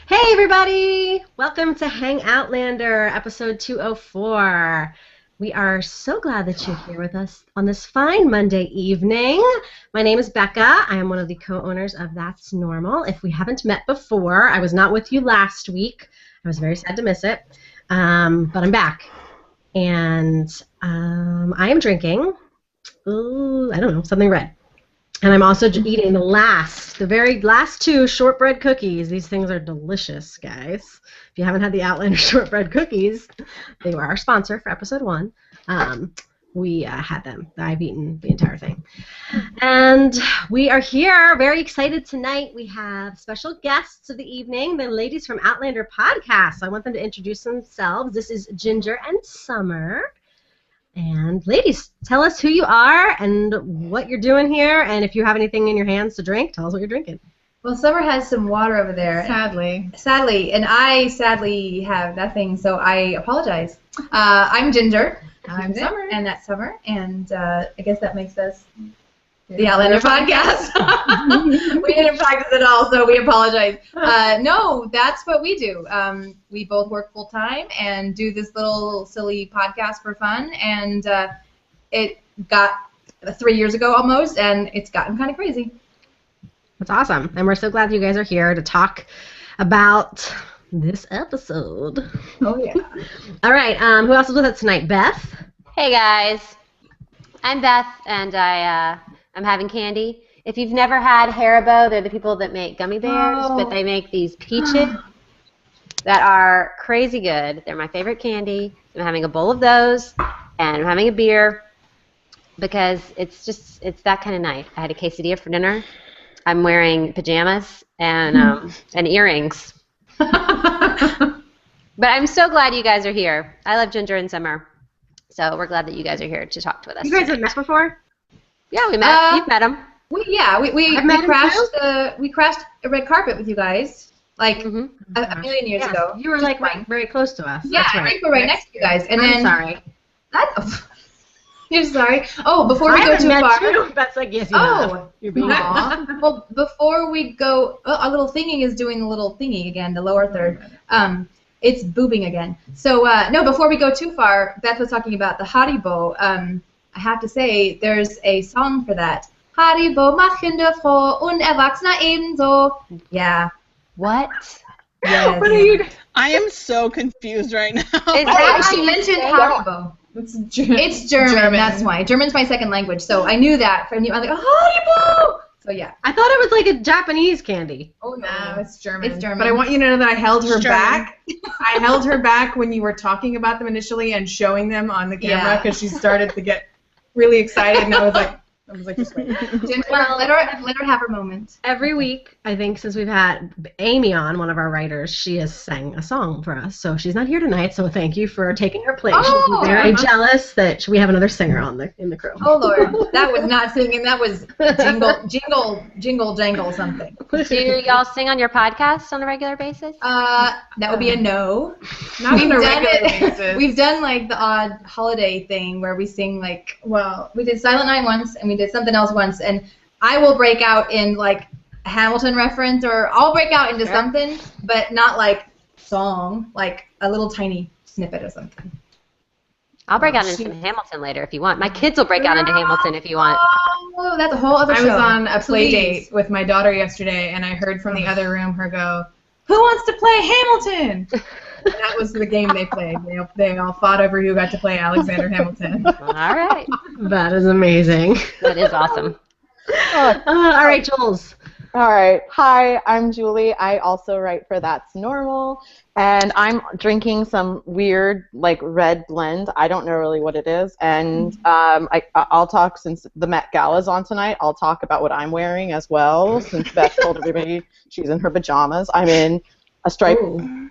Hey everybody! Welcome to Hang Outlander, episode 204. We are so glad that you're here with us on this fine Monday evening. My name is Becca. I am one of the co-owners of That's Normal. If we haven't met before, I was not with you last week. I was very sad to miss it, but I'm back. And I am drinking, I don't know, something red. And I'm also eating the very last two shortbread cookies. These things are delicious, guys. If you haven't had the Outlander shortbread cookies, they were our sponsor for episode 1. We had them. I've eaten the entire thing. And we are here, very excited tonight. We have special guests of the evening, the ladies from Outlander Podcast. I want them to introduce themselves. This is Ginger and Summer. And ladies, tell us who you are and what you're doing here, and if you have anything in your hands to drink, tell us what you're drinking. Well, Summer has some water over there. Sadly, and I sadly have nothing, so I apologize. I'm Ginger. I'm Summer. And that's Summer, and I guess that makes us the Outlander Podcast. We didn't practice at all, so we apologize. No, that's what we do. We both work full time and do this little silly podcast for fun, and it got 3 years ago almost, and it's gotten kind of crazy. That's awesome, and we're so glad you guys are here to talk about this episode. Oh, yeah. All right, who else is with us tonight? Beth? Hey guys, I'm Beth, and I'm having candy. If you've never had Haribo, they're the people that make gummy bears, but they make these peaches that are crazy good. They're my favorite candy. I'm having a bowl of those, and I'm having a beer because it's that kind of night. I had a quesadilla for dinner. I'm wearing pajamas and earrings. But I'm so glad you guys are here. I love Ginger and Summer, so we're glad that you guys are here to talk with us. You guys have met before? Yeah, we met. You've met them. We crashed a red carpet with you guys like a million years ago. You were like very close to us. Yeah, I think we're right next to you guys. And I'm sorry. You're sorry. Oh, before we go too far. That's like yes, you have. You're being Well, before we go, our little thingy is doing the little thingy again, the lower third. It's boobing again. So no, before we go too far, Beth was talking about the Haribo. I have to say, there's a song for that. Haribo machen der Frau und Erwachsener ebenso. Yeah. What? Yes. What are you? I am so confused right now. She mentioned Haribo. It's German. That's why. German's my second language, so I knew that. I was like, Haribo! So yeah. I thought it was like a Japanese candy. Oh no, it's German. It's German. But I want you to know that I held her back. I held her back when you were talking about them initially and showing them on the camera because she started to get really excited, and I was like, just wait. Well, let her have her moment. Every week, I think, since we've had Amy on, one of our writers, she has sang a song for us. So she's not here tonight, so thank you for taking her place. She'll be very jealous that we have another singer in the crew. Oh, Lord. That was not singing. That was jingle, jangle something. Do y'all sing on your podcast on a regular basis? That would be a no. Not on a regular basis. We've done, like, the odd holiday thing where we sing, like, well, we did Silent Night once, and we did something else once, and I will break out in like a Hamilton reference, or I'll break out into something, but not like song, like a little tiny snippet or something. I'll break out into some Hamilton later if you want. My kids will break out into Hamilton if you want. Oh, that's a whole other show. I was on a play date with my daughter yesterday, and I heard from the other room her go, "Who wants to play Hamilton?" And that was the game they played. They all fought over who got to play Alexander Hamilton. All right. That is amazing. That is awesome. All right, Jules. All right. Hi, I'm Julie. I also write for That's Normal, and I'm drinking some weird, like, red blend. I don't know really what it is, and I'll talk, since the Met Gala's on tonight, I'll talk about what I'm wearing as well, since Beth told everybody she's in her pajamas. I'm in a striped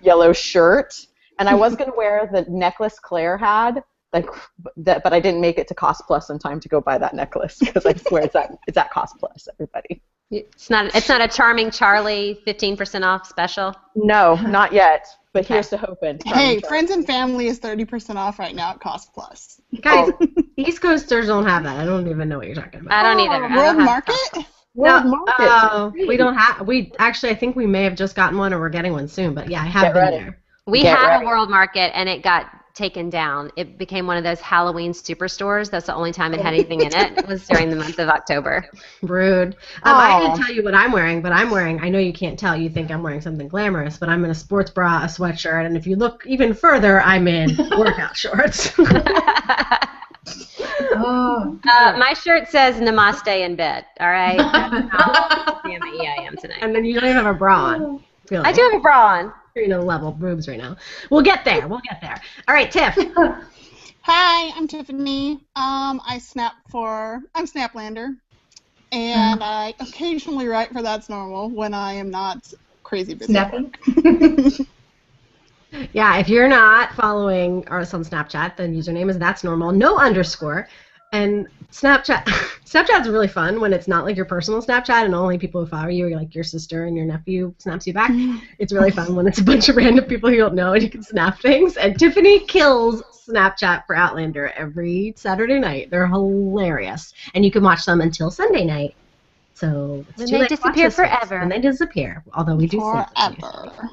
yellow shirt, and I was going to wear the necklace Claire had, but I didn't make it to Cost Plus in time to go buy that necklace, because I swear it's at Cost Plus, everybody. It's not a Charming Charlie 15% off special? No, not yet, but here's to hoping. Hey, Friends and Family is 30% off right now at Cost Plus. Guys, East Coasters don't have that. I don't even know what you're talking about. I don't either. World Market? World No, Market. we don't have. We actually, I think we may have just gotten one, or we're getting one soon. But yeah, I have Get been ready. there. We Get had ready. a World Market, and it got taken down. It became one of those Halloween superstores. That's the only time it had anything in it. It was during the month of October. Rude. I Aw. didn't tell you what I'm wearing, but I'm wearing. I know you can't tell. You think I'm wearing something glamorous, but I'm in a sports bra, a sweatshirt, and if you look even further, I'm in workout shorts. Oh. My shirt says Namaste in bed. All right. That's how damn I am tonight. And then you don't even have a bra on. Really. I do have a bra on. You're in a level boobs right now. We'll get there. All right, Tiff. Hi, I'm Tiffany. I'm Snaplander, and I occasionally write for That's Normal when I am not crazy busy. Snapping. Yeah, if you're not following us on Snapchat, the username is That's Normal, no underscore. And Snapchat's really fun when it's not like your personal Snapchat and only people who follow you are like your sister and your nephew snaps you back. It's really fun when it's a bunch of random people you don't know and you can snap things. And Tiffany kills Snapchat for Outlander every Saturday night. They're hilarious. And you can watch them until Sunday night. So it's When too they late to watch disappear this week. forever. When they disappear, although we do snap them. Forever.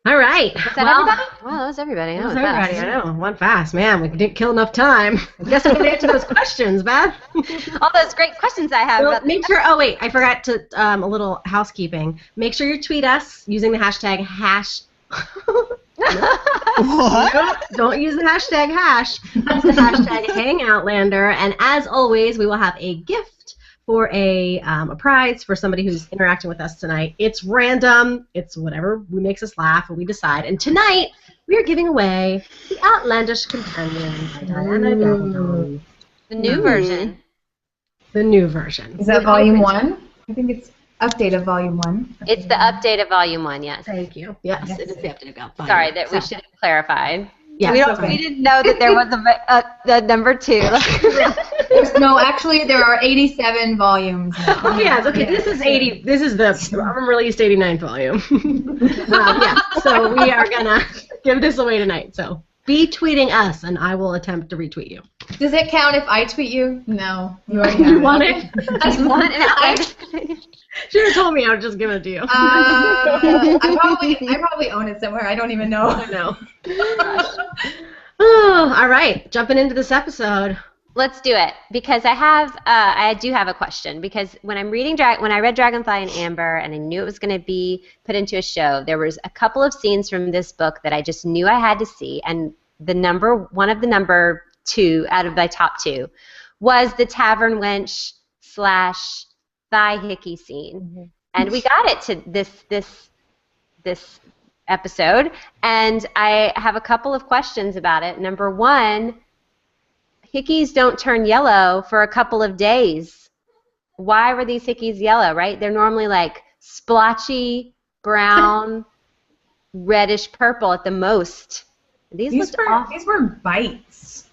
All right. Is that everybody? Well, that was everybody. That was was everybody. fast. I know. One fast. Man, we didn't kill enough time. I guess we can answer those questions, Beth. All those great questions I have. Well, about make sure. Oh wait, I forgot to a little housekeeping. Make sure you tweet us using the hashtag hash. What? Don't use the hashtag hash. Use the hashtag HangOutlander. And as always, we will have a gift for a prize for somebody who's interacting with us tonight. It's random. It's whatever makes us laugh and we decide. And tonight we are giving away The Outlandish Companion by Diana Gabaldon. the new version. The new version. Is that volume 1? I think it's update of volume 1. It's the update of volume 1, yes. Thank you. Yes, it is the update of volume. Sorry that we should have clarified. Yes, We didn't know that there was a number 2. Actually, there are 87 volumes now. Oh, yes, okay, this is 80. This is the unreleased 89th volume. Yeah, so we are going to give this away tonight. So be tweeting us, and I will attempt to retweet you. Does it count if I tweet you? No. You already have You it. want it? I want an Outlander. Should have told me. I would just give it to you. I probably own it somewhere. I don't even know. I know. Oh, all right. Jumping into this episode. Let's do it because I do have a question because when I read Dragonfly and Amber and I knew it was going to be put into a show, there was a couple of scenes from this book that I just knew I had to see, and one of the number 2 out of my top 2 was the tavern wench / thigh hickey scene, and we got it to this episode, and I have a couple of questions about it. Number 1. Hickeys don't turn yellow for a couple of days. Why were these hickeys yellow, right? They're normally like splotchy, brown, reddish purple at the most. These were bites.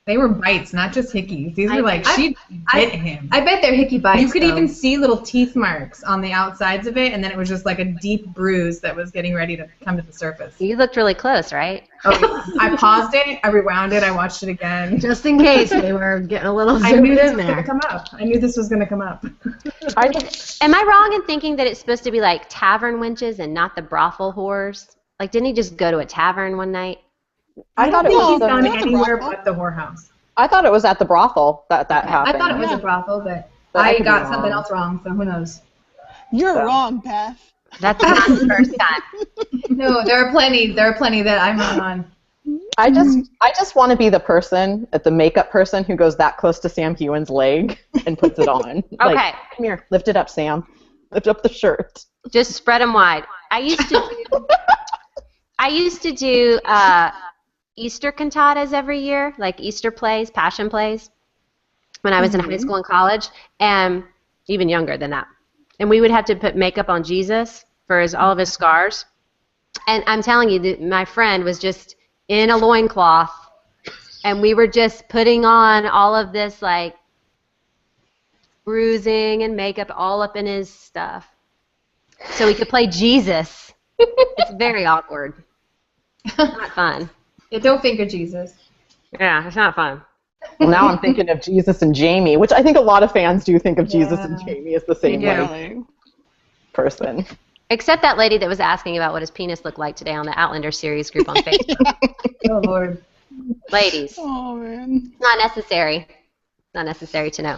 They were bites, not just hickeys. These were like, she bit him. I bet they're hickey bites. You could though. even see little teeth marks on the outsides of it, and then it was just like a deep bruise that was getting ready to come to the surface. You looked really close, right? Oh, I paused it, I rewound it, I watched it again. Just in case they were getting a little I zoomed knew this in was going there. to come up. I knew this was going to come up. Am I wrong in thinking that it's supposed to be like tavern wenches and not the brothel whores? Like, didn't he just go to a tavern one night? I thought it think was he's gone not the anywhere brothel. but the whorehouse. I thought it was at the brothel that I happened. thought it was a brothel, but But I I could be got wrong. something else wrong, so who knows? You're So. wrong, Beth. That's not the first time. No, there are plenty that I'm wrong on. I just want to be the person, the makeup person who goes that close to Sam Hewen's leg and puts it on. Like, Okay. come here, lift it up, Sam. Lift up the shirt. Just spread them wide. I used to do Easter cantatas every year, like Easter plays, passion plays, when I was in high school and college, and even younger than that. And we would have to put makeup on Jesus for all of his scars. And I'm telling you, that my friend was just in a loincloth, and we were just putting on all of this, like, bruising and makeup all up in his stuff so he could play Jesus. It's very awkward. Not fun. Yeah, don't finger Jesus. Yeah, it's not fun. Well, now I'm thinking of Jesus and Jamie, which I think a lot of fans do think of Jesus and Jamie as the same person. Except that lady that was asking about what his penis looked like today on the Outlander series group on Facebook. Oh, Lord. Ladies. Oh, man. Not necessary. Not necessary to know.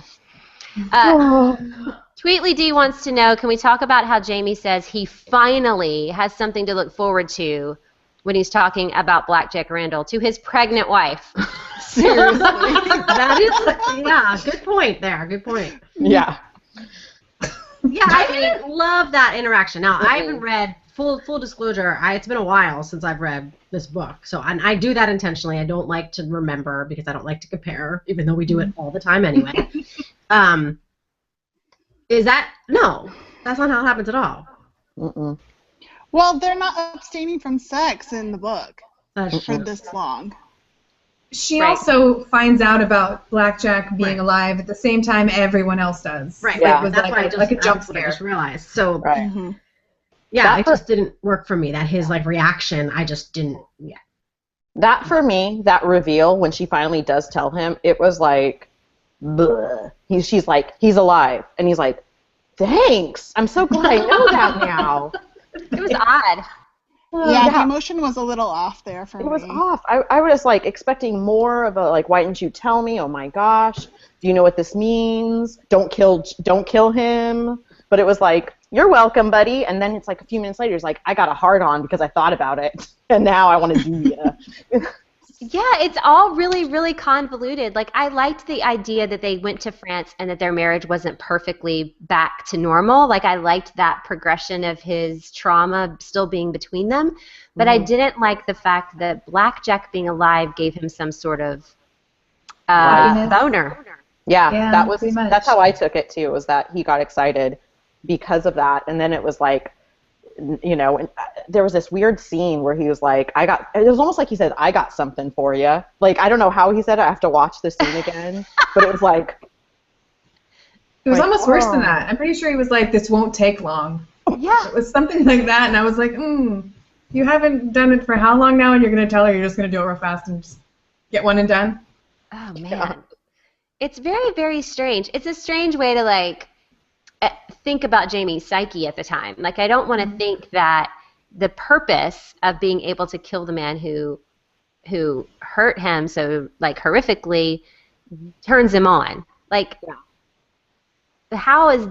Tweetly D wants to know, can we talk about how Jamie says he finally has something to look forward to when he's talking about Blackjack Randall to his pregnant wife? Seriously. That is, good point there. Good point. Yeah. Yeah, I didn't love that interaction. Now, I haven't read, full disclosure, it's been a while since I've read this book. So I do that intentionally. I don't like to remember because I don't like to compare, even though we do it all the time anyway. Is that, no, that's not how it happens at all. Mm-mm. Well, they're not abstaining from sex in the book That's for true. this long. She Right. also finds out about Blackjack being alive at the same time everyone else does. Right, Yeah. right. was That's like why a- I just, like a jump that's what I scare. just realized. So, Right. Mm-hmm. yeah, That it just didn't work for me. That his, like, reaction, I just didn't, That for me, that reveal when she finally does tell him, it was like, bleh. She's like, he's alive, and he's like, thanks. I'm so glad I know that now. It was odd. Yeah, the emotion was a little off there for me. It was off. I was like expecting more of a like, why didn't you tell me? Oh my gosh, do you know what this means? Don't kill him. But it was like, you're welcome, buddy. And then it's like a few minutes later, it's like, I got a hard on because I thought about it, and now I want to do you. Yeah, it's all really, really convoluted. Like, I liked the idea that they went to France and that their marriage wasn't perfectly back to normal. Like, I liked that progression of his trauma still being between them. But I didn't like the fact that Blackjack being alive gave him some sort of boner. Yeah, pretty much. that's how I took it too. Was that he got excited because of that, and then it was like, you know, and there was this weird scene where he was like, it was almost like he said, I got something for you. Like, I don't know how he said it. I have to watch the scene again. But it was like. It was like, almost worse than that. I'm pretty sure he was like, this won't take long. Yeah. It was something like that, and I was like, you haven't done it for how long now, and you're going to tell her you're just going to do it real fast and just get one and done? Oh, man. It's very, very strange. It's a strange way to, like, think about Jamie's psyche at the time. Like, I don't want to think that the purpose of being able to kill the man who hurt him so, like, horrifically turns him on. Like, how is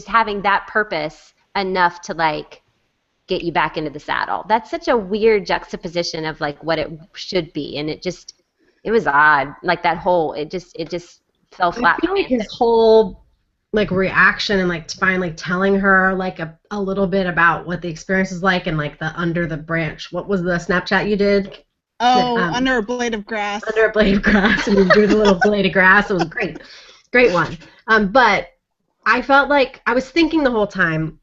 having that purpose enough to, like, get you back into the saddle? That's such a weird juxtaposition of, like, what it should be, and it was odd. Like, that whole, it just fell flat. I feel like his whole, like, reaction and, like, finally telling her, like, a little bit about what the experience is like and, like, the under the branch. What was the Snapchat you did? Oh, under a blade of grass. Under a blade of grass, and you drew the little blade of grass. It was great. Great one. But I felt like I was thinking the whole time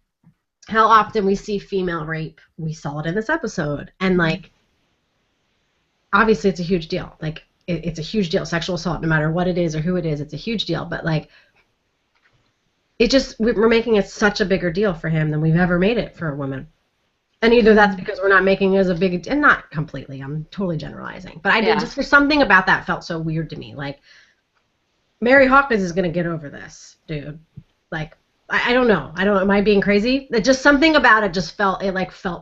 how often we see female rape. We saw it in this episode. And, like, obviously it's a huge deal. Like, it's a huge deal. Sexual assault, no matter what it is or who it is, it's a huge deal. But, like, we're making it such a bigger deal for him than we've ever made it for a woman. And either that's because we're not making it as a big, and not completely, I'm totally generalizing. But I did, just for something about that felt so weird to me. Like, Mary Hawkins is going to get over this, dude. Like, I don't know. Am I being crazy? Just something about it just felt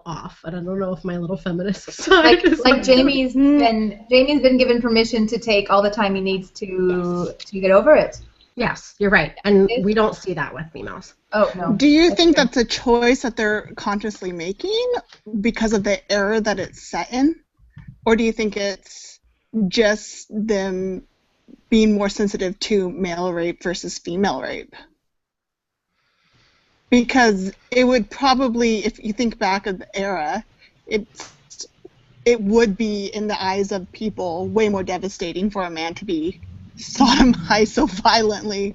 off. And I don't know if my little feminist side is Like Jamie's been given permission to take all the time he needs to get over it. Yes, you're right. And we don't see that with females. Oh, no. Do you think that's a choice that they're consciously making because of the era that it's set in? Or do you think it's just them being more sensitive to male rape versus female rape? Because it would probably, if you think back of the era, it would be, in the eyes of people, way more devastating for a man to be sodomized so violently.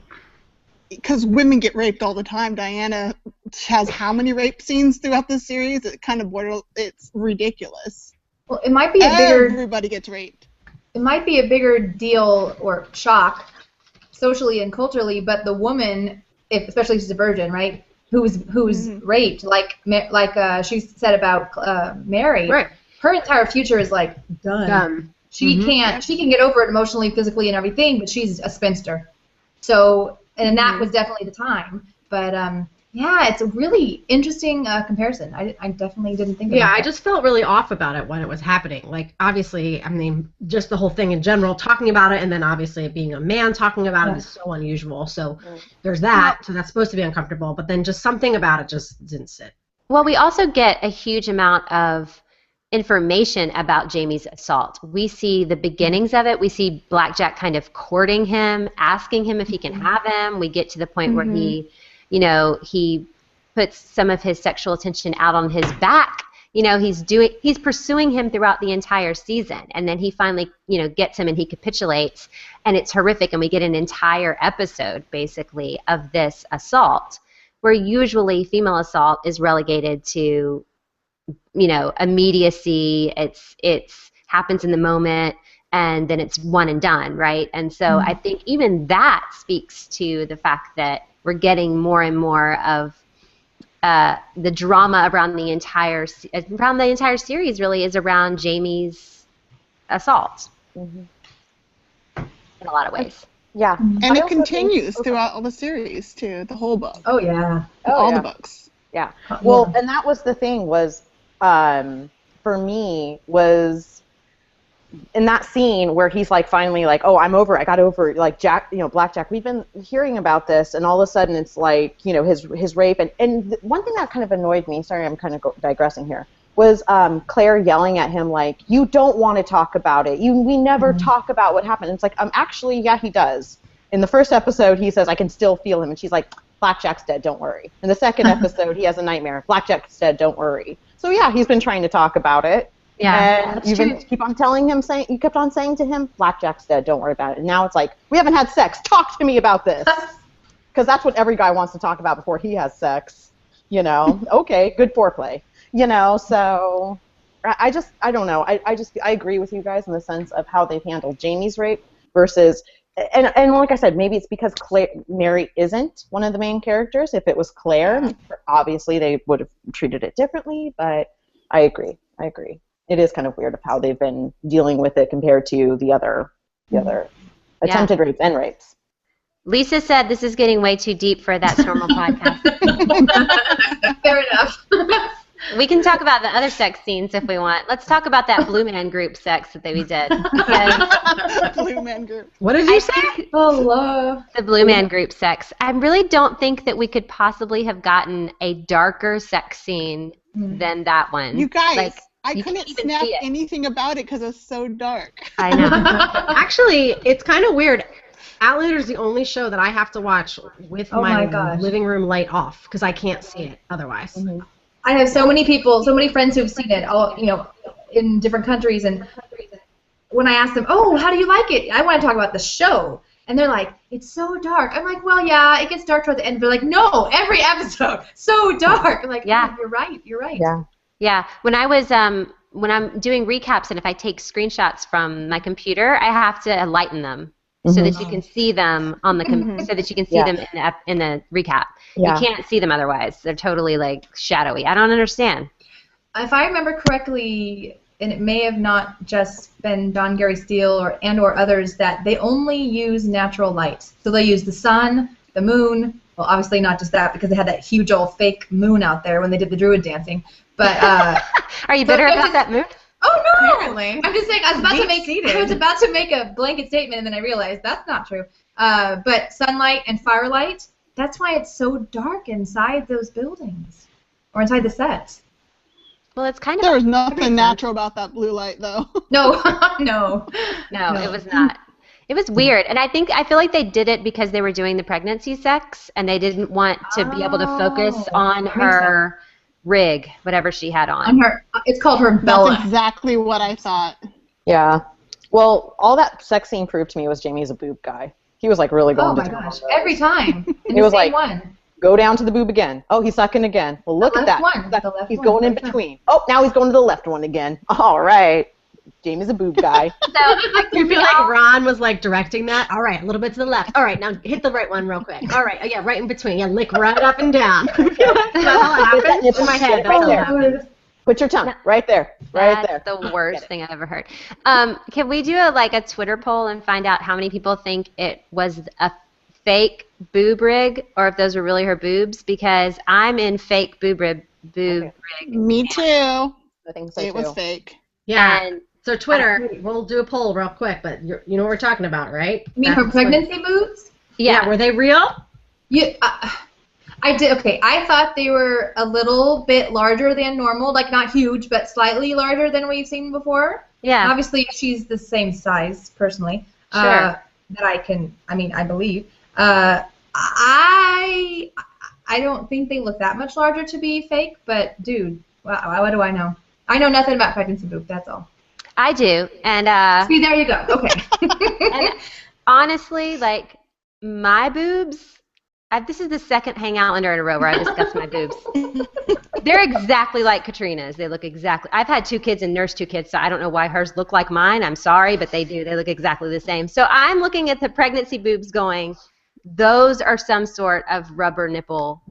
Because women get raped all the time. Diana has how many rape scenes throughout this series? It's ridiculous. Well, it might be a bigger. Everybody gets raped. It might be a bigger deal or shock, socially and culturally, but the woman, especially if she's a virgin, right, who's raped, like she said about Mary, Right. her entire future is like done. She can't. She can get over it emotionally, physically, and everything, but she's a spinster. So, and that was definitely the time. But yeah, it's a really interesting comparison. I definitely didn't think about Yeah, that. I just felt really off about it when it was happening. Like, obviously, I mean, just the whole thing in general, talking about it, and then obviously being a man talking about it is so unusual. So there's that. So that's supposed to be uncomfortable. But then just something about it just didn't sit. Well, we also get a huge amount of information about Jamie's assault. We see the beginnings of it. We see Blackjack kind of courting him, asking him if he can have him. We get to the point where he, you know, he puts some of his sexual attention out on his back. You know, he's pursuing him throughout the entire season. And then he finally, you know, gets him and he capitulates, and it's horrific. And we get an entire episode basically of this assault, where usually female assault is relegated to, you know, immediacy. It's happens in the moment, and then it's one and done, right? And so I think even that speaks to the fact that we're getting more and more of the drama around the entire series. Really is around Jamie's assault in a lot of ways. Yeah. And it continues throughout all the series, too, the whole book. Oh, yeah. All the books. Yeah. Well, and that was the thing was, for me, was in that scene where he's like finally like, oh, I'm over it. I got over it. Like Jack, you know, Blackjack, we've been hearing about this, and all of a sudden it's like, you know, his rape. And one thing that kind of annoyed me, sorry, I'm kind of digressing here, was Claire yelling at him like, you don't want to talk about it. We never talk about what happened. And it's like, actually, yeah, he does. In the first episode, he says, I can still feel him. And she's like, Blackjack's dead, don't worry. In the second episode, he has a nightmare. Blackjack's dead, don't worry. So yeah, he's been trying to talk about it. Yeah, and you kept on saying to him, Blackjack's dead, don't worry about it. And now it's like, we haven't had sex. Talk to me about this. Because that's what every guy wants to talk about before he has sex. You know, okay, good foreplay. You know, so I don't know. I agree with you guys in the sense of how they've handled Jamie's rape versus, and like I said, maybe it's because Mary isn't one of the main characters. If it was Claire, obviously they would have treated it differently, but I agree. It is kind of weird of how they've been dealing with it compared to the other attempted rapes and rapes. Lisa said this is getting way too deep for That's Normal podcast. Fair enough. We can talk about the other sex scenes if we want. Let's talk about that Blue Man Group sex that we did. Blue Man Group. What did you say? The Blue Man Group sex. I really don't think that we could possibly have gotten a darker sex scene than that one. You guys, like, I couldn't snap anything about it because it's so dark. I know. Actually, it's kind of weird. Outlander is the only show that I have to watch with my living room light off because I can't see it otherwise. I have so many friends who've seen it, all, you know, in different countries, and when I ask them, oh, how do you like it? I want to talk about the show, and they're like, it's so dark. I'm like, well, yeah, it gets dark toward the end. They're like, no, every episode, so dark. I'm like, yeah, you're right. Yeah. When I was when I'm doing recaps and if I take screenshots from my computer, I have to lighten them. So that you can see them on the so that you can see them in the recap. Yeah. You can't see them otherwise. They're totally like shadowy. I don't understand. If I remember correctly, and it may have not just been Don Gary Steele or others, that they only use natural light. So they use the sun, the moon. Well, obviously not just that because they had that huge old fake moon out there when they did the druid dancing. But are you bitter about that moon? Oh no! Apparently. I'm just saying. I was about to make a blanket statement, and then I realized that's not true. But sunlight and firelight. That's why it's so dark inside those buildings, or inside the sets. Well, it's kind of. There was nothing natural about that blue light, though. No, it was not. It was weird, and I feel like they did it because they were doing the pregnancy sex, and they didn't want to be able to focus on her rig, whatever she had on. It's called her Bella. That's exactly what I thought. Yeah. Well, all that sex scene proved to me was Jamie's a boob guy. He was like really going to town. Oh my gosh! Every time. He was like, go down to the boob again. Oh, he's sucking again. Well, look at that. He's going in between. Oh, now he's going to the left one again. All right. Jamie's a boob guy. You feel like Ron was like directing that? All right, a little bit to the left. All right, now hit the right one real quick. All right, oh, yeah, right in between. Yeah, lick right up and down. That's how it happens in my head. That's how it happens. Put your tongue right there. Right there. That's the worst thing I've ever heard. Can we do a Twitter poll and find out how many people think it was a fake boob rig or if those were really her boobs? Because I'm in fake boob rig. Me too. I think so It too. was fake. Yeah. And So Twitter, we'll do a poll real quick, but you know what we're talking about, right? You mean her pregnancy boobs? Yeah. Were they real? Yeah. I did. Okay, I thought they were a little bit larger than normal, like not huge, but slightly larger than we've seen before. Yeah. Obviously, she's the same size, personally. Sure. That I believe. I don't think they look that much larger to be fake, but dude, what do I know? I know nothing about pregnancy boob. That's all. I do, and See, there you go. Okay. and honestly, my boobs. This is the second Hang Outlander in a row where I discuss my boobs. They're exactly like Katrina's. They look exactly. I've had 2 kids and nursed 2 kids, so I don't know why hers look like mine. I'm sorry, but they do. They look exactly the same. So I'm looking at the pregnancy boobs going, those are some sort of rubber nipple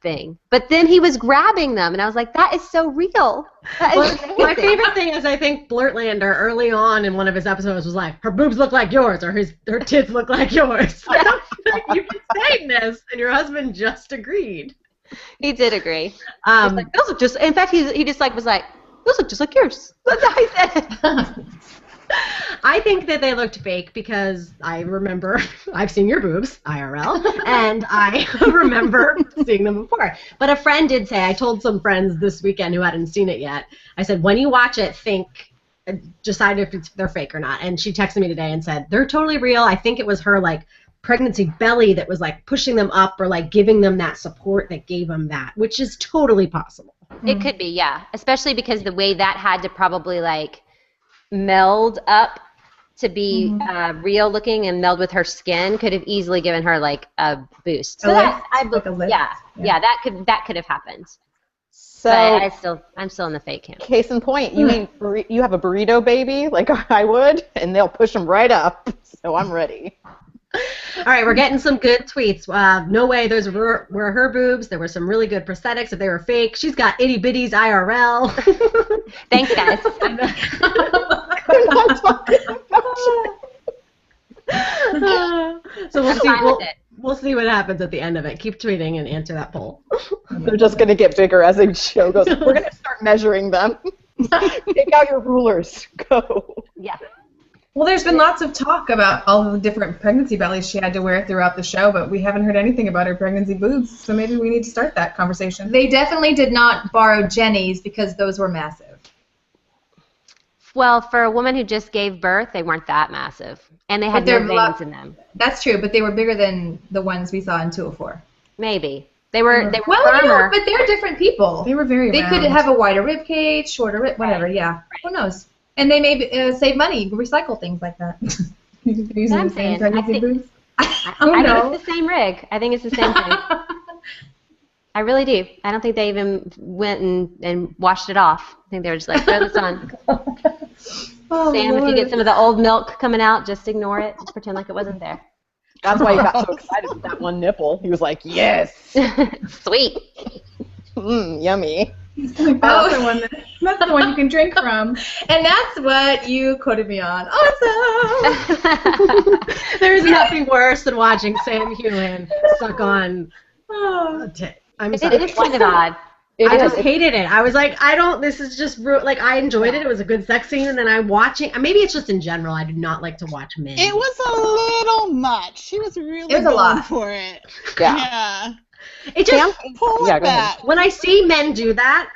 thing. But then he was grabbing them, and I was like, that is so real. That is amazing. My favorite thing is I think Blurtlander early on in one of his episodes was like, her boobs look like yours, or her tits look like yours. You've been saying this, and your husband just agreed. He did agree. He's like, those look just. In fact, he just was like, those look just like yours. That's how he said it. I think that they looked fake because I remember I've seen your boobs IRL, and I remember seeing them before. But a friend did say, I told some friends this weekend who hadn't seen it yet, I said, when you watch it, decide if they're fake or not. And she texted me today and said, they're totally real. I think it was her pregnancy belly that was pushing them up or giving them that support that gave them that, which is totally possible. It could be, yeah. Especially because the way that had to probably meld up to be real looking and meld with her skin could have easily given her a boost. So a lift. Yeah, that could have happened. So but I'm still in the fake camp. Case in point, you have a burrito baby like I would, and they'll push them right up. So I'm ready. All right, we're getting some good tweets. No way those were her boobs. There were some really good prosthetics. If they were fake, she's got itty bitties IRL. Thanks, guys. We're not talking about So we'll see what happens at the end of it. Keep tweeting and answer that poll. They're just going to get bigger as the show goes. We're going to start measuring them. Take out your rulers. Go. Yeah. Well, there's been lots of talk about all the different pregnancy bellies she had to wear throughout the show, but we haven't heard anything about her pregnancy boobs, so maybe we need to start that conversation. They definitely did not borrow Jenny's because those were massive. Well, for a woman who just gave birth, they weren't that massive. And they had no veins in them. That's true, but they were bigger than the ones we saw in 204. Maybe. They were well, firmer. but they're different people. They were very They round. could have a wider rib cage, shorter rib, whatever, yeah. Right. Who knows? And they may save money, recycle things like that. Using the same pregnancy boobs? I think it's the same rig. I think it's the same thing. I really do. I don't think they even went and washed it off. I think they were just like, throw this on. Oh, Sam, Lord. if you get some of the old milk coming out, just ignore it. Just pretend like it wasn't there. That's why he got so excited with that one nipple. He was like, yes. Sweet. Yummy. That's the one you can drink from. And that's what you quoted me on. Awesome! There's nothing worse than watching Sam Heughan suck on a tit. I'm sorry. It is kind of odd. I just hated it. I was like, this is just, I enjoyed it. It was a good sex scene, and then maybe it's just in general, I do not like to watch men. It was a little much. She was really It was a lot for it. Yeah. It just, pull it back. When I see men do that,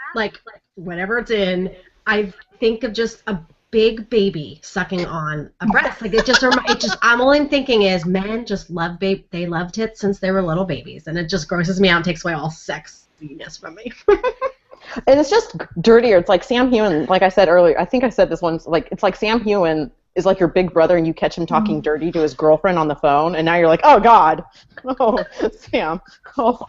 whatever it's in, I think of just a big baby sucking on a breast. I'm only thinking is men just love they love tits since they were little babies, and it just grosses me out and takes away all sexiness from me. And it's just dirtier. It's like Sam Heughan, like I said earlier, I think I said this once, it's like Sam Heughan is like your big brother and you catch him talking dirty to his girlfriend on the phone, and now you're like, oh, God. Oh, Sam. Oh.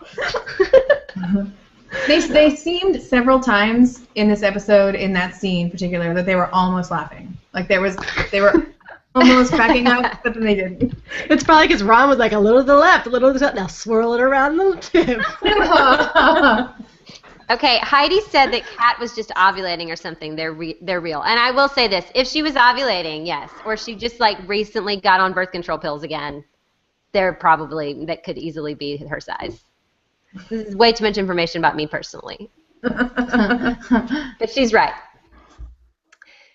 They seemed several times in this episode, in that scene in particular, that they were almost laughing. They were almost cracking up, but then they didn't. It's probably because Ron was like a little to the left, a little to the left. Now swirl it around the tip. Okay, Heidi said that Kat was just ovulating or something. They're real. And I will say this. If she was ovulating, yes, or she just like recently got on birth control pills again, that could easily be her size. This is way too much information about me personally. But she's right.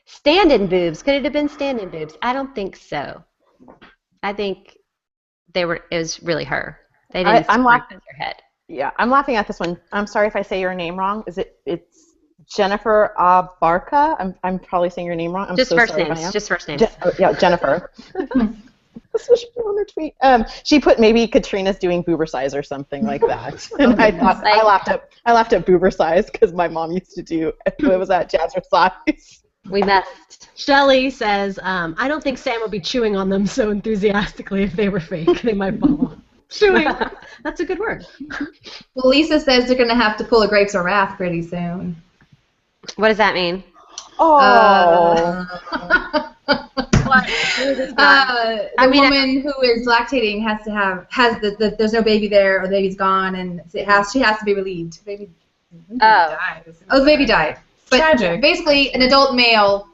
Stand-in boobs. Could it have been stand-in boobs? I don't think so. I think it was really her. They didn't I'm laughing. her head. Yeah, I'm laughing at this one. I'm sorry if I say your name wrong. It's Jennifer Abarca? I'm probably saying your name wrong. I'm just so first sorry names. Just first names. Yeah, Jennifer. That's what she put on her tweet. She put maybe Katrina's doing boobersize or something like that. And I laughed at boobersize because my mom used to do it was at jazzercise. We messed. Shelly says, I don't think Sam would be chewing on them so enthusiastically if they were fake. They might fall off. Chewing. That's a good word. Well, Lisa says they're going to have to pull a Grapes of Wrath pretty soon. What does that mean? Oh. The woman who is lactating there's no baby there, or the baby's gone, and she has to be relieved. The baby died. The baby died. But Tragic. basically, an adult male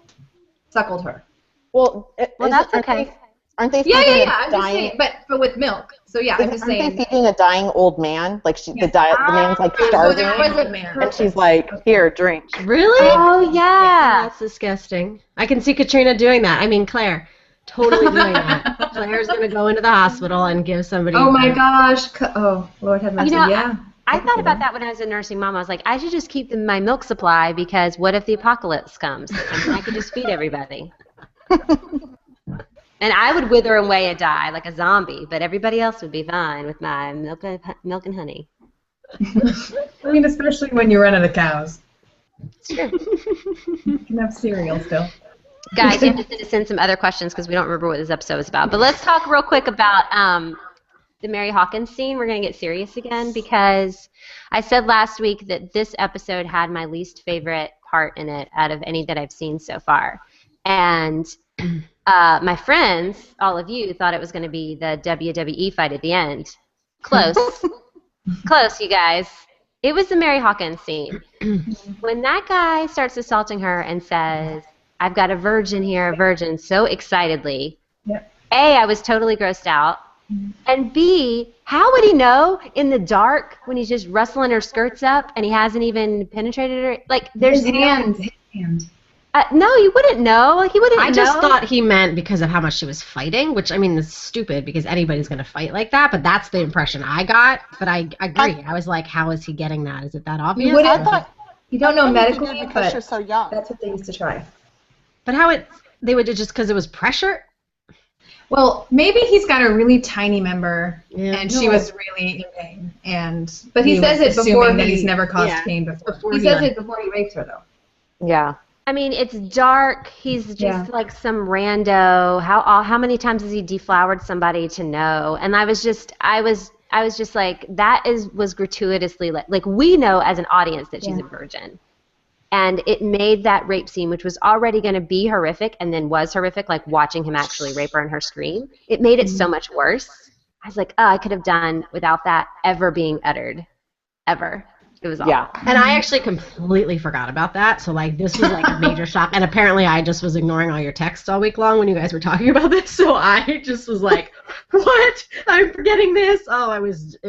suckled her. Well, that's okay. Aren't they Yeah. feeding I'm just saying, but with milk. So yeah, I'm just saying. Aren't they feeding a dying old man? Like the man's like starving, and she's like, "Here, drink." Really? Oh yeah. That's disgusting. I can see Katrina doing that. I mean, Claire, totally doing that. Claire's gonna go into the hospital and give somebody. Oh my gosh! Oh Lord have mercy. I thought about that when I was a nursing mom. I was like, I should just keep my milk supply because what if the apocalypse comes? I could just feed everybody. And I would wither away and die like a zombie, but everybody else would be fine with my milk and honey. I mean, especially when you run out of cows. It's true. You can have cereal still. Guys, you have to send some other questions because we don't remember what this episode was about. But let's talk real quick about the Mary Hawkins scene. We're going to get serious again because I said last week that this episode had my least favorite part in it out of any that I've seen so far. And my friends, all of you, thought it was going to be the WWE fight at the end. Close. Close, you guys. It was the Mary Hawkins scene. When that guy starts assaulting her and says, I've got a virgin here, a virgin, so excitedly, Yep. A, I was totally grossed out. And B, how would he know in the dark when he's just rustling her skirts up and he hasn't even penetrated her? Like, there's his hand. no, you wouldn't know. Like, he wouldn't know. I just thought he meant because of how much she was fighting, which, I mean, is stupid because anybody's going to fight like that, but that's the impression I got. But I agree. I was like, how is he getting that? Is it that obvious? You don't know medically, because but you're so young. that's what they used to try. But they would just because it was pressure? Well, maybe he's got a really tiny member, Yeah. and she was really in pain. But he says it was before assuming that he- he's never caused yeah. pain before. He says it before he rapes her, though. Yeah. I mean, it's dark. He's just like some rando. How many times has he deflowered somebody to know? And I was just like, was gratuitously like we know as an audience that she's a virgin. And it made that rape scene, which was already going to be horrific and then was horrific, like watching him actually rape her in her scream, it made it so much worse. I was like, oh, I could have done without that ever being uttered. Ever. It was awful. Yeah. And I actually completely forgot about that. So, like, this was like a major shock. And apparently I just was ignoring all your texts all week long when you guys were talking about this. So I just was like, what? I'm forgetting this? Oh, it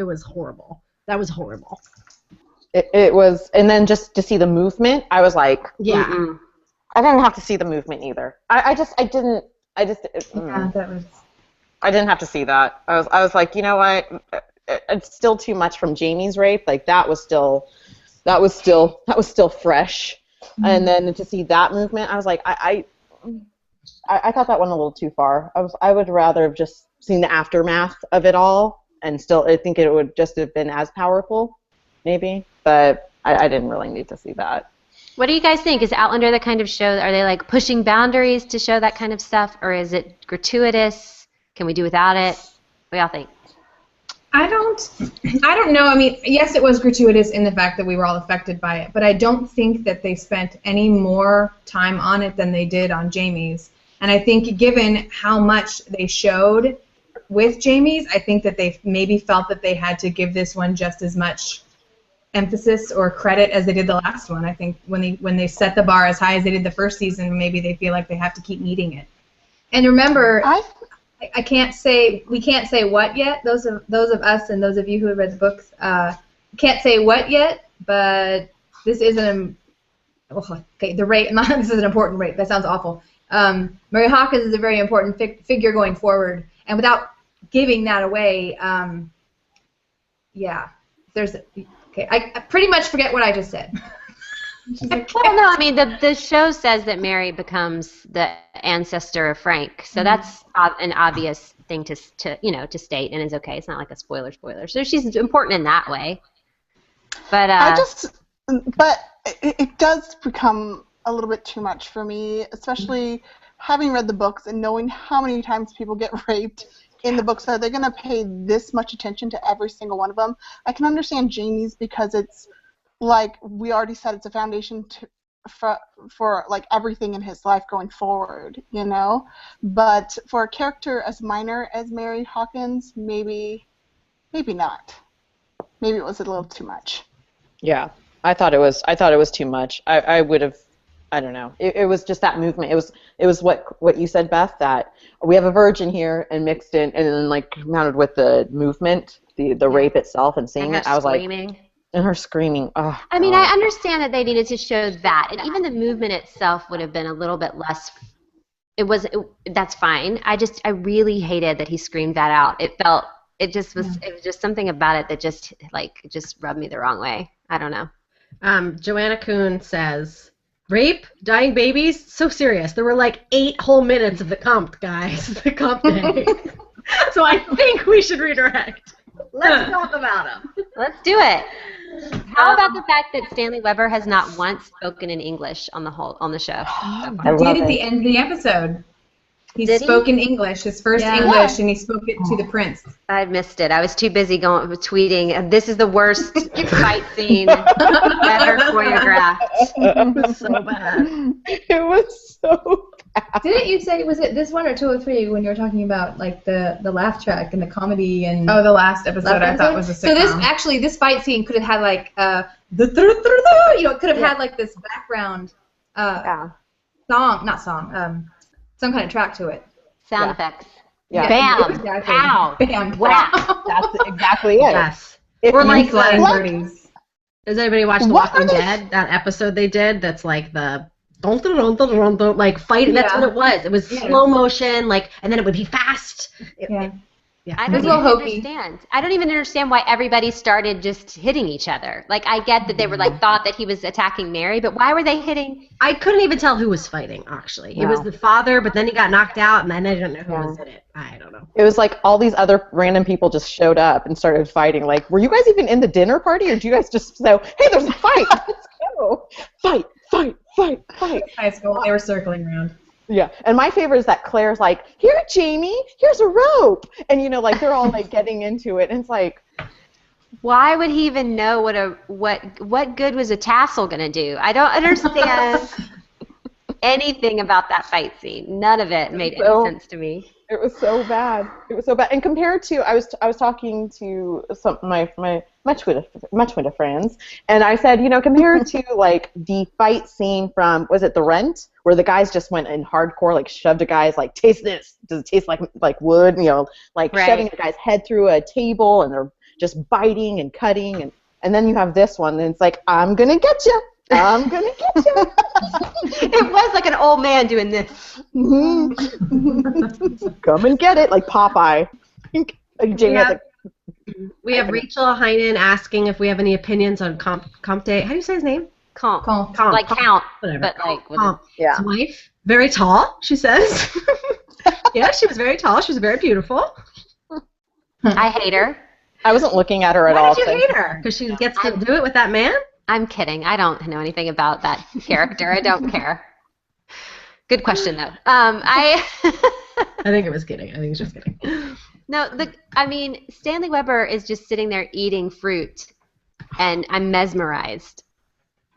was horrible. That was horrible. It was, and then just to see the movement, I was like, Yeah. Mm-mm. I didn't have to see the movement either. I didn't have to see that. I was like, you know what? It's still too much from Jamie's rape. Like that was still fresh. Mm-hmm. And then to see that movement, I was like, I thought that went a little too far. I would rather have just seen the aftermath of it all, and still, I think it would just have been as powerful, maybe. But I didn't really need to see that. What do you guys think? Is Outlander the kind of show, are they like pushing boundaries to show that kind of stuff, or is it gratuitous? Can we do without it? What do y'all think? I don't know. I mean, yes, it was gratuitous in the fact that we were all affected by it, but I don't think that they spent any more time on it than they did on Jamie's. And I think given how much they showed with Jamie's, I think that they maybe felt that they had to give this one just as much emphasis or credit as they did the last one. I think when they set the bar as high as they did the first season, maybe they feel like they have to keep meeting it. And remember, we can't say what yet. Those of us and those of you who have read the books can't say what yet, but this is the rape. This is an important rape. That sounds awful. Mary Hawkins is a very important figure going forward, and without giving that away, I pretty much forget what I just said. Well, no, I mean the show says that Mary becomes the ancestor of Frank, so that's an obvious thing to state, and it's okay. It's not like a spoiler. So she's important in that way. But but it does become a little bit too much for me, especially having read the books and knowing how many times people get raped in the books. Are they going to pay this much attention to every single one of them? I can understand Jamie's because it's like we already said, it's a foundation for like everything in his life going forward, But for a character as minor as Mary Hawkins, maybe not. Maybe it was a little too much. Yeah, I thought it was too much. I would have. I don't know. It was just that movement. It was what you said, Beth. That we have a virgin here and mixed in, and then like mounted with the movement, the rape itself, and seeing it. I was screaming. Like, and her screaming. Oh, I mean, I understand that they needed to show that, and even the movement itself would have been a little bit less. That's fine. I really hated that he screamed that out. It was just something about it that just rubbed me the wrong way. I don't know. Joanna Kuhn says, rape, dying babies, so serious. There were like 8 whole minutes of the comp, guys. The comp day. So I think we should redirect. Let's talk about them. Let's do it. How about the fact that Stanley Weber has not once spoken in English on the show? He did at the end of the episode. He spoke in English, his first English, and he spoke it to the prince. I missed it. I was too busy tweeting, this is the worst fight scene ever choreographed. It was so bad. It was so bad. Didn't you say, was it this one or 203 when you were talking about like the laugh track and the comedy and... Oh, the last episode I thought was a sitcom. So this fight scene could have had like it could have had like this background some kind of track to it. Sound effects. Yeah. Bam. Exactly. Pow. Bam. Wow. That's exactly it. Yes. If Or you like said- Has anybody watched The Walking Dead? That episode they did that's like the like fight. That's what it was. It was slow motion, like, and then it would be fast. I don't even understand. I don't even understand why everybody started just hitting each other. Like, I get that they were like thought that he was attacking Mary, but why were they hitting? I couldn't even tell who was fighting. Actually, it was the father, but then he got knocked out, and then I don't know who was in it. I don't know. It was like all these other random people just showed up and started fighting. Like, were you guys even in the dinner party, or did you guys just say, "Hey, there's a fight. Let's go! Fight! Fight! Fight! Fight!" High school, they were circling around. Yeah, and my favorite is that Claire's like, "Here, Jamie, here's a rope," and like they're all like getting into it, and it's like, why would he even know what good was a tassel gonna do? I don't understand anything about that fight scene. None of it made any sense to me. It was so bad. It was so bad. And compared to, I was talking to some my much Twitter friends, and I said, compared to like the fight scene from, was it The Rent, where the guys just went in hardcore, like shoved a guy's like, taste this. Does it taste like wood? Shoving a guy's head through a table, and they're just biting and cutting, and then you have this one, and it's like, I'm gonna get you. I'm gonna get you. It was like an old man doing this. Come and get it, like Popeye. Like Jamie has we have Rachel Heinen asking if we have any opinions on Comp Day. How do you say his name? Comp. Like Count. Whatever. But like with His wife. Very tall, she says. Yeah, she was very tall. She was very beautiful. I hate her. I wasn't looking at her at all. Why did you hate her? Because she gets to do it with that man? I'm kidding. I don't know anything about that character. I don't care. Good question, though. I think it was kidding. I think it's just kidding. No, Stanley Weber is just sitting there eating fruit, and I'm mesmerized.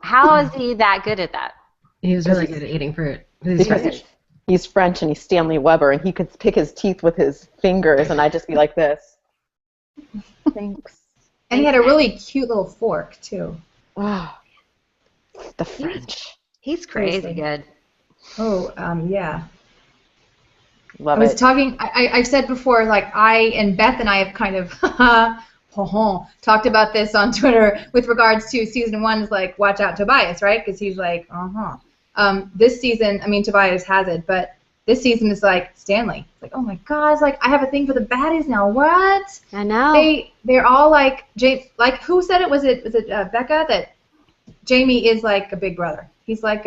How is he that good at that? He was really good at eating fruit. He's French, and he's Stanley Weber, and he could pick his teeth with his fingers, and I'd just be like this. Thanks. And he had a really cute little fork too. Oh, the French. He's crazy Seriously. good. Oh, yeah. Love I was it. talking. I've said before, like Beth and I have kind of talked about this on Twitter with regards to season 1's like watch out Tobias, right? Because he's like this season, I mean Tobias has it, but this season is like Stanley. It's like, oh my God, it's like I have a thing for the baddies now. What? I know. They're all like who said it? Was it Becca that Jamie is like a big brother? He's like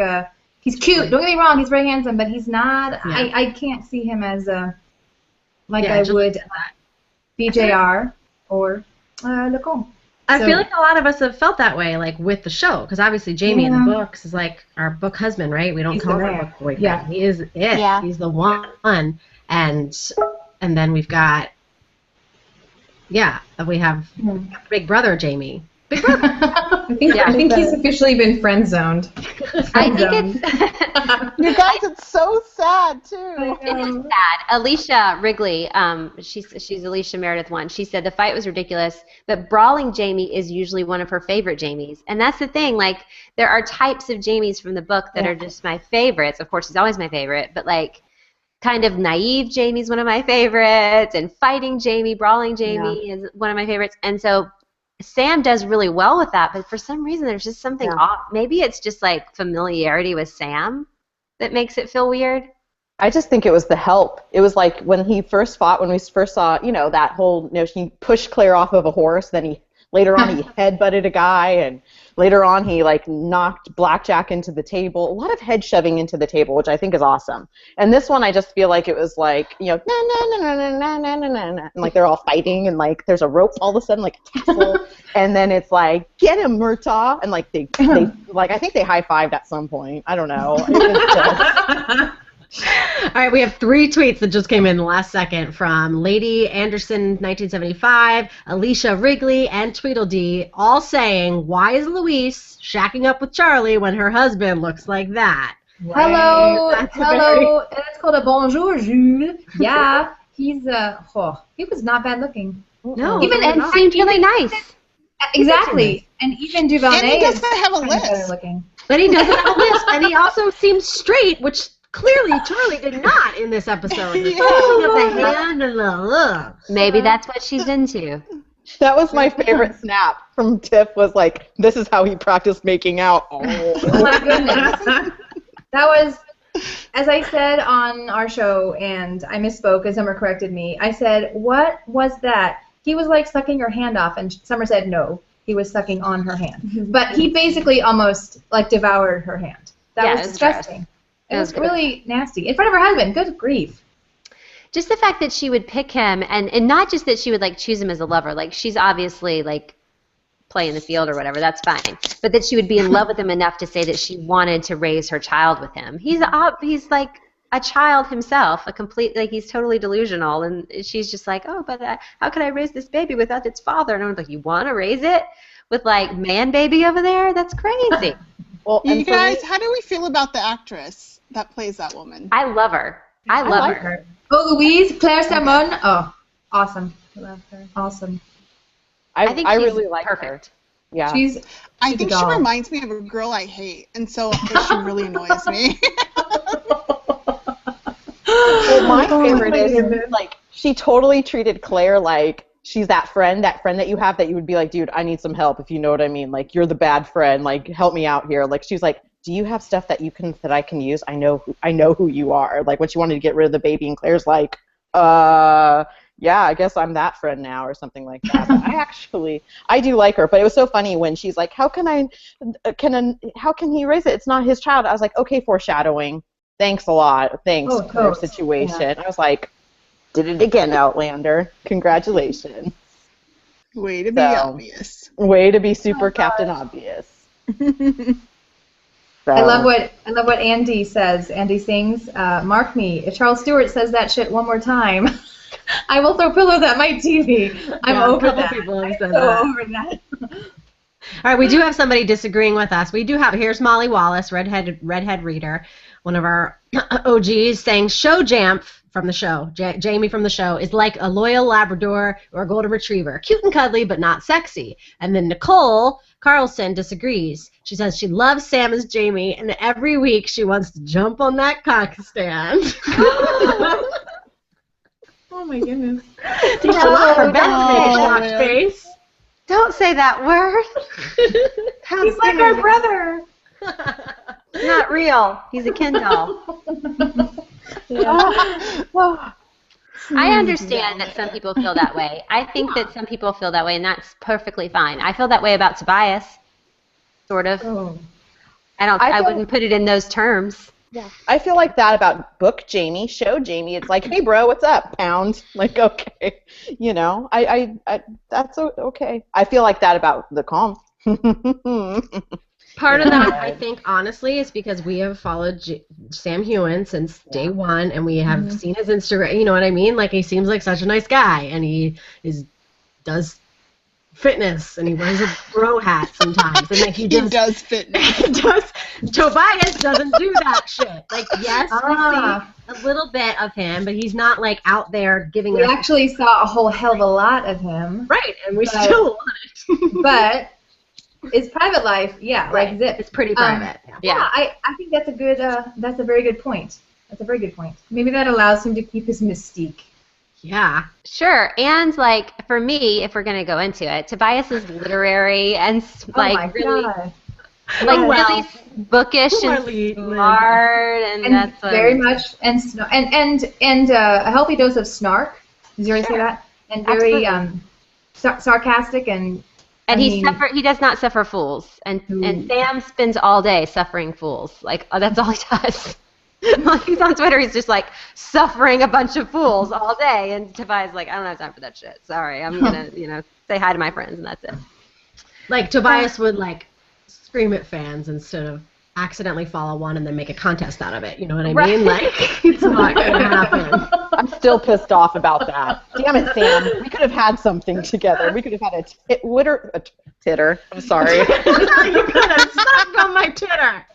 he's cute. Don't get me wrong. He's very handsome, but he's not. Yeah. I can't see him as I Yeah, would BJR or Nicole. I feel like a lot of us have felt that way, like with the show, because obviously Jamie in the books is like our book husband, right? We don't He's call him the our man. book boyfriend. Yeah. He is it. Yeah. He's the one, and then we have Big Brother Jamie. Big Brother. I think he's officially been friend zoned. I think it's You guys, it's so sad too. it is sad. Alicia Wrigley, she's Alicia Meredith one. She said the fight was ridiculous, but brawling Jamie is usually one of her favorite Jamies. And that's the thing, like there are types of Jamies from the book that are just my favorites. Of course, she's always my favorite, but like kind of naive Jamie's one of my favorites, and fighting Jamie, brawling Jamie is one of my favorites. And so Sam does really well with that, but for some reason there's just something off. Maybe it's just like familiarity with Sam that makes it feel weird. I just think it was the help. It was like when he first fought, when we first saw, that whole notion, he pushed Claire off of a horse, then later on he headbutted a guy, and later on he like knocked Blackjack into the table. A lot of head shoving into the table, which I think is awesome. And this one I just feel like it was like, na na na na na na na na na, and like they're all fighting, and like there's a rope all of a sudden, like a tassel, and then it's like, get him, Murtaugh, and like they like I think they high-fived at some point. I don't know. It was just All right, we have 3 tweets that just came in the last second from Lady Anderson 1975, Alicia Wrigley, and Tweedledee, all saying, why is Louise shacking up with Charlie when her husband looks like that? Hello. That's very- That's called a bonjour, Jules. Yeah, he was not bad looking. No, Even And seemed really nice. Exactly. And even Duvernay And he doesn't have a kind of better lisp. looking. but he doesn't have a lisp, and he also seems straight, which clearly Charlie did not in this episode. The twisting of the hand and the Maybe that's what she's into. That was my favorite snap from Tiff, was like, this is how he practiced making out. Oh my goodness. That was, as I said on our show, and I misspoke and Summer corrected me. I said, what was that? He was like sucking her hand off, and Summer said no. He was sucking on her hand. But he basically almost like devoured her hand. That was disgusting. Gross. It was really nasty. In front of her husband. Good grief. Just the fact that she would pick him, and not just that she would like choose him as a lover, like she's obviously like playing the field or whatever, that's fine, but that she would be in love with him enough to say that she wanted to raise her child with him. He's like a child himself, he's totally delusional, and she's just like, oh, but how can I raise this baby without its father? And I'm like, you want to raise it with like man baby over there? That's crazy. Well, You guys, how do we feel about the actress that plays that woman? I love her. I love like her. Oh, Louise, Claire Sermon. Oh, awesome. I love her. Awesome. I think I she's really like her. perfect. Yeah. I think a she doll. reminds me of a girl I hate, and so she really annoys me. Well, my favorite is like she totally treated Claire like she's that friend that you have that you would be like, dude, I need some help, if you know what I mean. Like, you're the bad friend. Like, help me out here. Like, she's like, do you have stuff that I can use? I know who you are. Like, when she wanted to get rid of the baby, and Claire's like, yeah, I guess I'm that friend now, or something like that. But I do like her. But it was so funny when she's like, how can he raise it? It's not his child. I was like, okay, foreshadowing. Thanks a lot. Thanks for your situation. Yeah. I was like, did it again, Outlander. Congratulations. Way to be obvious. Way to be super Captain Obvious. I love what Andy says. Andy sings, mark me, if Charles Stewart says that shit one more time, I will throw pillows at my TV. I'm over that. People have said so that. over that. All right, we do have somebody disagreeing with us. Here's Molly Wallace, redhead reader, one of our OGs, saying show Jamf from the show, Jamie from the show, is like a loyal Labrador or a Golden Retriever. Cute and cuddly, but not sexy. And then Nicole Carlson disagrees. She says she loves Sam as Jamie, and every week she wants to jump on that cock stand. Oh my goodness. Takes a lot for Beth to make a shocked face. Don't say that word. He's like our brother. Not real. He's a Ken doll. I understand that some people feel that way. I think that some people feel that way, and that's perfectly fine. I feel that way about Tobias, sort of. Oh. I wouldn't put it in those terms. Yeah. I feel like that about book Jamie, show Jamie. It's like, hey, bro, what's up? Pound. Like, okay. You know, I that's okay. I feel like that about the calm. Part of that, I think, honestly, is because we have followed Sam Hewen since day one, and we have seen his Instagram. You know what I mean? Like, he seems like such a nice guy, and he does fitness, and he wears a bro hat sometimes, and like he does fitness. Tobias doesn't do that shit. Like, yes, we see a little bit of him, but he's not like out there giving. We actually saw a whole hell of a lot of him. Right, and we still want it. But his private life, like zip. It's pretty private. Yeah, I think that's a very good point. That's a very good point. Maybe that allows him to keep his mystique. Yeah. Sure, and like for me, if we're gonna go into it, Tobias is literary and like really, really bookish and smart, and that's very much and a healthy dose of snark. Did you already say that? And very sarcastic and. And he does not suffer fools, and Sam spends all day suffering fools. Like that's all he does. Like he's on Twitter, he's just like suffering a bunch of fools all day, and Tobias like, I don't have time for that shit. Sorry, I'm gonna say hi to my friends, and that's it. Like Tobias would like scream at fans instead of accidentally follow one and then make a contest out of it. You know what I mean? Like it's not gonna happen. I'm still pissed off about that. Damn it, Sam. We could have had something together. We could have had a titter. I'm sorry. You could have sucked on my titter.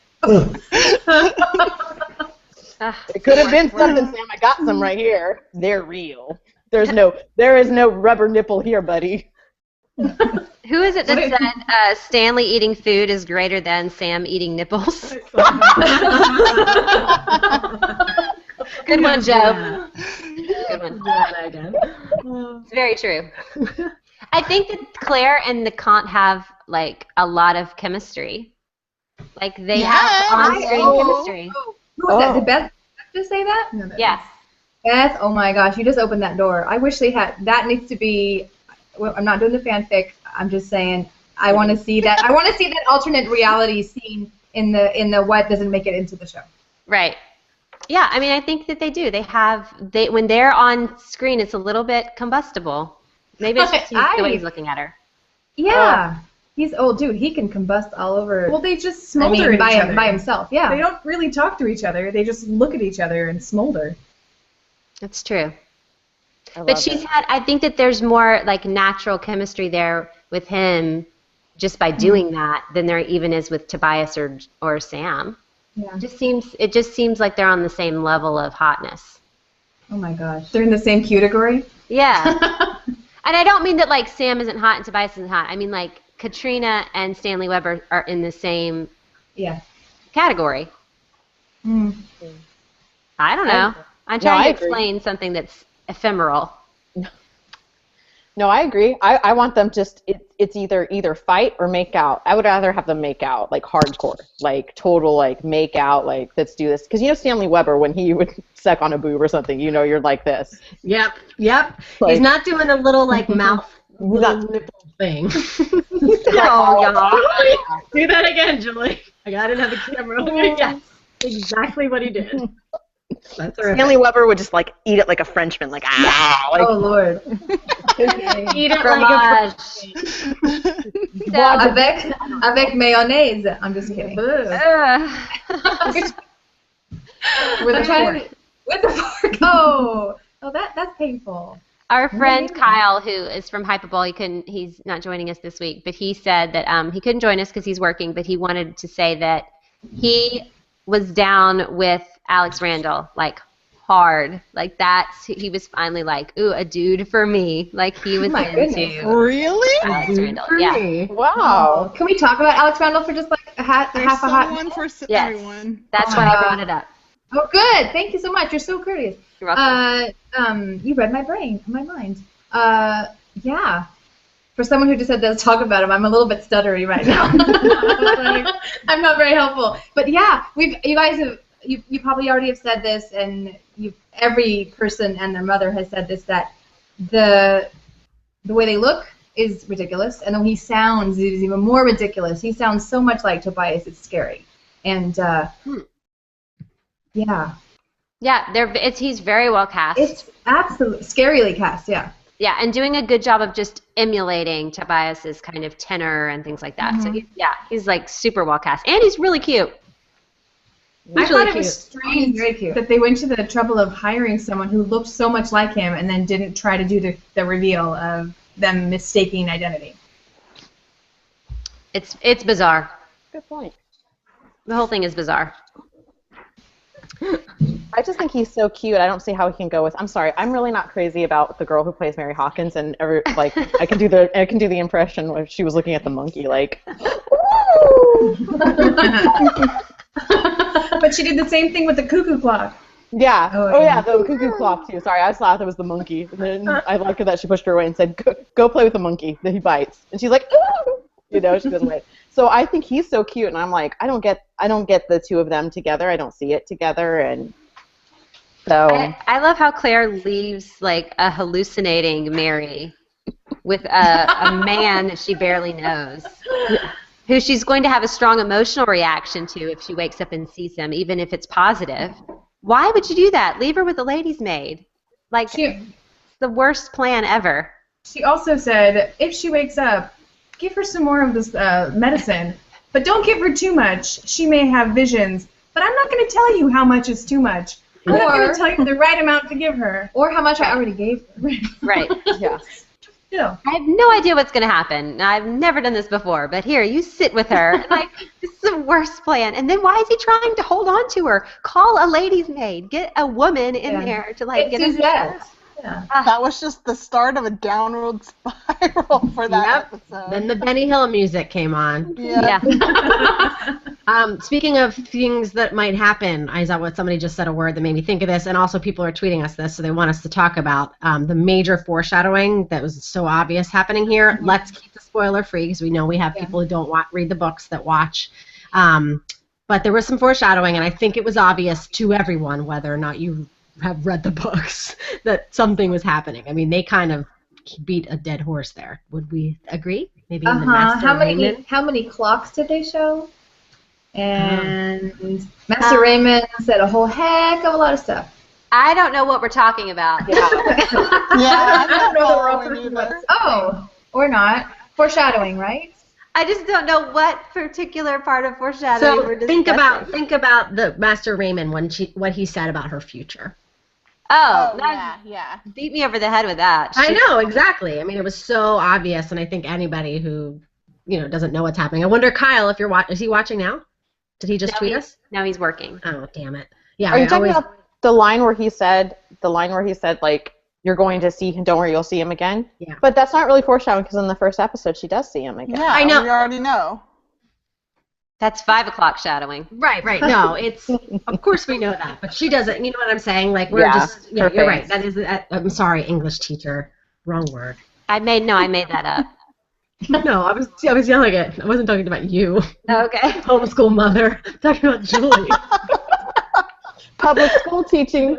It could have been something, Sam. I got some right here. They're real. There is no rubber nipple here, buddy. Who is it that said Stanley eating food is greater than Sam eating nipples? Good one, Joe. Good one. It's very true. I think that Claire and the Kant have like a lot of chemistry. Like they have on-screen chemistry. Who was that? Did Beth just say that? No, yes. Beth, oh my gosh, you just opened that door. I wish they had. That needs to be. Well, I'm not doing the fanfic. I'm just saying I want to see that. I want to see that alternate reality scene in the what doesn't make it into the show. Right. Yeah, I mean, I think that they do. They when they're on screen, it's a little bit combustible. Maybe it's just the way he's looking at her. Yeah. He's old dude. He can combust all over. Well, they just smolder at each other. By himself. Yeah. They don't really talk to each other. They just look at each other and smolder. That's true. But I think that there's more like natural chemistry there with him just by doing that than there even is with Tobias or Sam. Yeah. It just seems like they're on the same level of hotness. Oh my gosh. They're in the same category? Yeah. And I don't mean that like Sam isn't hot and Tobias isn't hot. I mean like Katrina and Stanley Weber are in the same category. Mm. I don't know. I'm trying to explain something that's ephemeral. No, I agree. I want them it's either fight or make out. I would rather have them make out, like hardcore, like total like make out, like let's do this. Because Stanley Weber, when he would suck on a boob or something, you're like this. Yep. Like, he's not doing a little like mouth nipple thing. No, y'all. Do that again, Julie. I didn't have the camera. Yes, exactly what he did. That's Stanley Weber would just like eat it like a Frenchman, like like, oh Lord. Eat it fromage. Avec mayonnaise. I'm just kidding. With a fork. With the fork. Oh, that's painful. Our friend Kyle, who is from Hyperbole, he's not joining us this week, but he said that he couldn't join us because he's working, but he wanted to say that he was down with Alex Randall, like hard. Like he was finally like, ooh, a dude for me. Like he was into Really? Alex Randall. For Yeah. me. Wow. Can we talk about Alex Randall for just like half a hot Someone for Yes. everyone. That's Oh why my I brought it up. Oh, good. Thank you so much. You're so courteous. You're welcome. You read my mind. Yeah. For someone who just said let's talk about him, I'm a little bit stuttery right now. I'm not very helpful. But yeah, you probably already have said this, and every person and their mother has said this, that the way they look is ridiculous, and the way he sounds is even more ridiculous. He sounds so much like Tobias, it's scary. And yeah. Yeah, he's very well cast. It's absolutely scarily cast, yeah. Yeah, and doing a good job of just emulating Tobias's kind of tenor and things like that. Mm-hmm. So he's like super well cast, and he's really cute. I He's thought really it was cute. strange very cute. That they went to the trouble of hiring someone who looked so much like him and then didn't try to do the reveal of them mistaking identity. It's bizarre. Good point. The whole thing is bizarre. I just think he's so cute. I don't see how he can go with. I'm sorry, I'm really not crazy about the girl who plays Mary Hawkins, and I can do the impression when she was looking at the monkey, like. But she did the same thing with the cuckoo clock. Yeah. Oh, Yeah, the cuckoo clock too. Sorry, I just thought it was the monkey. And then I liked it that she pushed her away and said, "Go play with the monkey." Then he bites, and she's like, "Ooh!" She goes away. So I think he's so cute, and I'm like, I don't get the two of them together. I don't see it together, and so. I love how Claire leaves like a hallucinating Mary with a man that she barely knows, who she's going to have a strong emotional reaction to if she wakes up and sees him, even if it's positive. Why would you do that? Leave her with a lady's maid. Like, it's the worst plan ever. She also said if she wakes up, give her some more of this medicine, but don't give her too much. She may have visions, but I'm not going to tell you how much is too much. I'm not going to tell you the right amount to give her. Or how much I already gave her. Right. Yeah. Still. I have no idea what's going to happen. I've never done this before, but here, you sit with her. Like, this is the worst plan. And then why is he trying to hold on to her? Call a lady's maid. Get a woman in there to, like, It's get Suzette. his... Yeah. That was just the start of a downward spiral for that episode. Then the Benny Hill music came on. Yeah. Speaking of things that might happen, I saw what somebody just said a word that made me think of this, and also people are tweeting us this, so they want us to talk about the major foreshadowing that was so obvious happening here. Let's keep the spoiler free because we know we have people who don't read the books that watch. But there was some foreshadowing, and I think it was obvious to everyone, whether or not you have read the books, that something was happening. I mean, they kind of beat a dead horse there. Would we agree? Maybe in the Master Raymond? How many clocks did they show? And Master Raymond said a whole heck of a lot of stuff. I don't know what we're talking about. Yeah, I don't know the either. Oh, or not. Foreshadowing, right? I just don't know what particular part of foreshadowing we're So discussing. think about the Master Raymond what he said about her future. Oh, yeah. beat me over the head with that. I know, exactly. I mean, it was so obvious, and I think anybody who, doesn't know what's happening. I wonder, Kyle, if is he watching now? Did he just tweet us? No, he's working. Oh, damn it. Yeah. Are you talking about the line where he said, like, you're going to see him, don't worry, you'll see him again? Yeah. But that's not really foreshadowing because in the first episode she does see him again. Yeah, I know. we already know. That's 5 o'clock shadowing. Right. No, it's, of course we know that, but she doesn't, you know what I'm saying? Like, we're just, her you're right. face. That is, I'm sorry, English teacher. Wrong word. I made that up. No, I was yelling it. I wasn't talking about you. Okay. Homeschool mother. I'm talking about Julie. Public school teaching.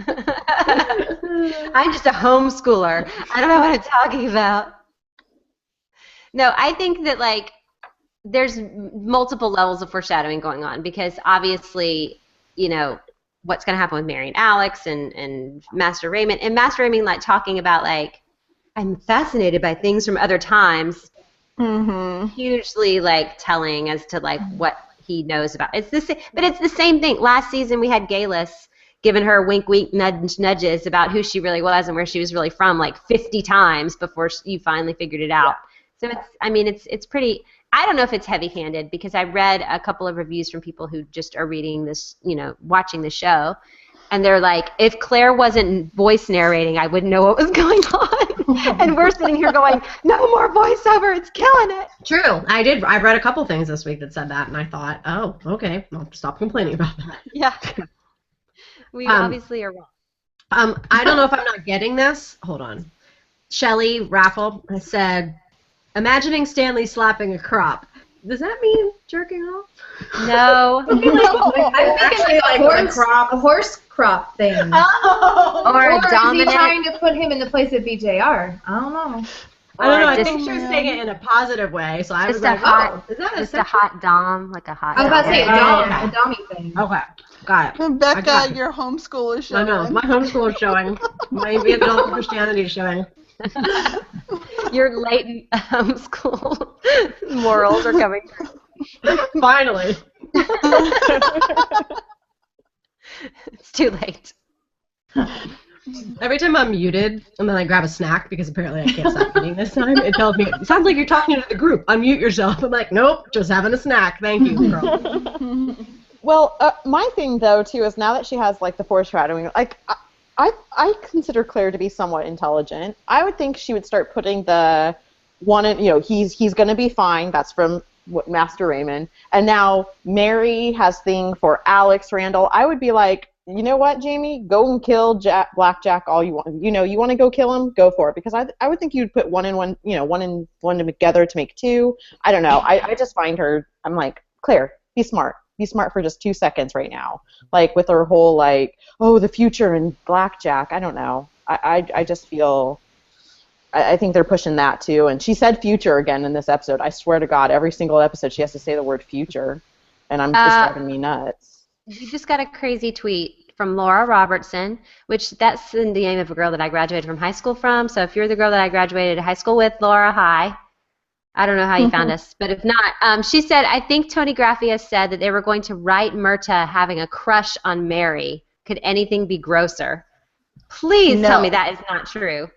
I'm just a homeschooler. I don't know what I'm talking about. No, I think that, like, there's multiple levels of foreshadowing going on because obviously, what's going to happen with Mary and Alex and Master Raymond. And Master Raymond, like, talking about, like, I'm fascinated by things from other times. Mm-hmm. Hugely, like, telling as to, like, what he knows about. But it's the same thing. Last season we had Galis giving her wink, wink, nudge, nudges about who she really was and where she was really from, like, 50 times before you finally figured it out. So it's pretty. I don't know if it's heavy-handed because I read a couple of reviews from people who just are reading this, watching the show, and they're like, if Claire wasn't voice narrating, I wouldn't know what was going on. And we're sitting here going, no more voiceover, it's killing it. True. I read a couple things this week that said that, and I thought, oh, okay, I'll stop complaining about that. Yeah. We obviously are wrong. I don't know if I'm not getting this. Hold on. Shelley Raffle said, imagining Stanley slapping a crop. Does that mean jerking off? No. I'm thinking like a horse crop thing. Oh. Or a Or is dominant. he trying to put him in the place of BJR? I don't know. I don't know. I just- think she was saying it in a positive way, so I was Just a like, hot- oh, is that Just a sexual? hot dom, like a hot I was about to say a dom. dommy thing. Okay, got it. I got Becca, it. your homeschool is I showing. know. My homeschool is showing. My evangelical Christianity is showing. Your latent homeschool morals are coming through. Finally. It's too late. Every time I'm muted and then I grab a snack because apparently I can't stop eating this time, it tells me, it sounds like you're talking to the group. Unmute yourself. I'm like, nope, just having a snack. Thank you, girl. Well, my thing though too is now that she has like the foreshadowing, like I consider Claire to be somewhat intelligent. I would think she would start putting the one in, he's going to be fine. That's from Master Raymond. And now Mary has thing for Alex Randall. I would be like, you know what, Jamie? Go and kill Blackjack all you want. You want to go kill him? Go for it. Because I would think you'd put one and one together to make two. I don't know. I just find her, I'm like, Claire, be smart. Be smart for just 2 seconds right now. Like with her whole like, oh, the future and Blackjack. I don't know. I just feel, I think they're pushing that too. And she said future again in this episode. I swear to God, every single episode she has to say the word future. And I'm just driving me nuts. We just got a crazy tweet from Laura Robertson, which that's the name of a girl that I graduated from high school from. So if you're the girl that I graduated high school with, Laura, hi. I don't know how you found us, but if not, she said, I think Tony Graffia said that they were going to write Myrta having a crush on Mary. Could anything be grosser? Please tell me that is not true.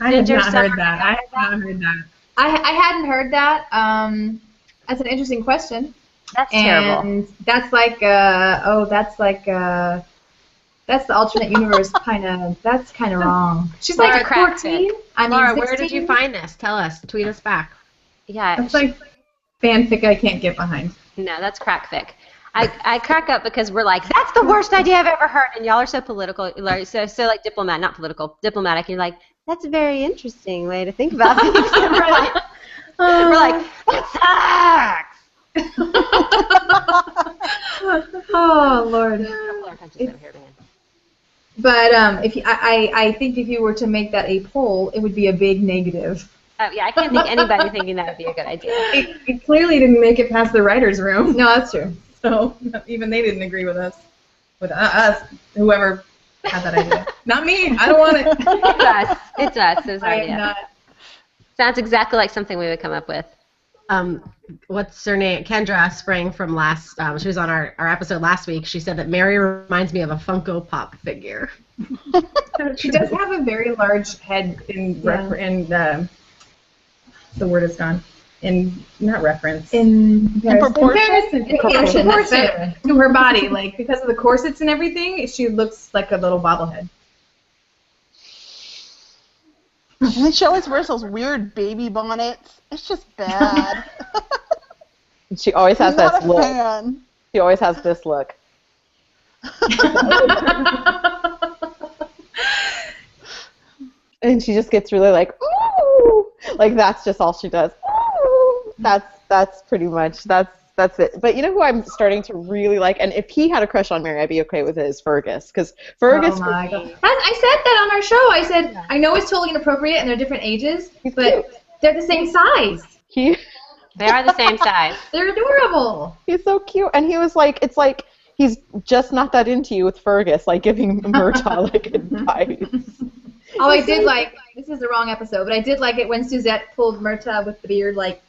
I have Ginger not heard Summer, that. I have not heard that. I hadn't heard that. That's an interesting question. That's terrible. And that's like, that's the alternate universe kind of. That's kind of wrong. She's Laura, like 14. I mean, Laura, 16? where did you find this? Tell us. Tweet us back. Yeah. That's like fanfic I can't get behind. No, that's crackfic. I crack up because we're like, that's the worst idea I've ever heard, and y'all are so political, so like diplomatic, and you're like, that's a very interesting way to think about things. we're like, that sucks. Oh Lord. But if I think if you were to make that a poll, it would be a big negative. Oh yeah, I can't think anybody thinking that would be a good idea. It clearly didn't make it past the writer's room. No, that's true. So even they didn't agree with us. With us, whoever had that idea. Not me. I don't want it. It's us. It was our I am idea. not. Sounds exactly like something we would come up with. What's her name? Kendra Spring from last. She was on our episode last week. She said that Mary reminds me of a Funko Pop figure. She does have a very large head in the word is gone. Not reference. In proportion? Proportion. That's better. To her body, like because of the corsets and everything, she looks like a little bobblehead. And then she always wears those weird baby bonnets. It's just bad. She always has I'm not this a look. fan. She always has this look. And she just gets really like, ooh, like that's just all she does. Ooh. That's pretty much that's it. But you know who I'm starting to really like, and if he had a crush on Mary, I'd be okay with it, is Fergus, because Fergus. Oh my God. I said that on our show. I said I know it's totally inappropriate and they're different ages, but they're the same size. They are the same size. They're adorable. He's so cute, and he was like, it's like he's just not that into you with Fergus, like giving Murtaugh like advice. Oh, I did like, this is the wrong episode, but I did like it when Suzette pulled Murtaugh with the beard, like,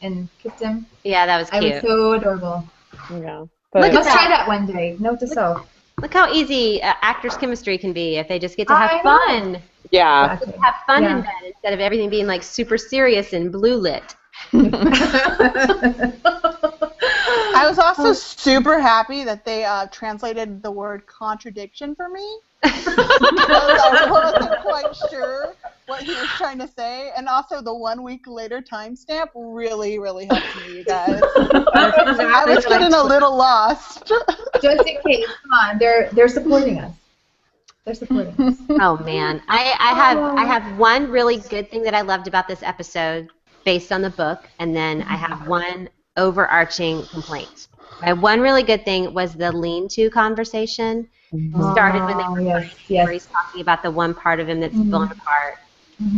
and kissed him. Yeah, that was cute. I was so adorable. Yeah. Let's try that one day. Note to self. Look how easy actors' chemistry can be if they just get to have I know. fun. Yeah. Exactly. Have fun Yeah. in bed instead of everything being like super serious and blue lit. I was also super happy that they translated the word contradiction for me. Because I wasn't quite sure what he was trying to say. And also the 1 week later timestamp really, really helped me, you guys. I was getting a little lost. Just in case, come on, they're supporting us. They're supporting us. Oh man, I have one really good thing that I loved about this episode based on the book, and then I have one overarching complaint. My one really good thing was the lean-to conversation. Started when they were where he's talking about the one part of him that's blown apart,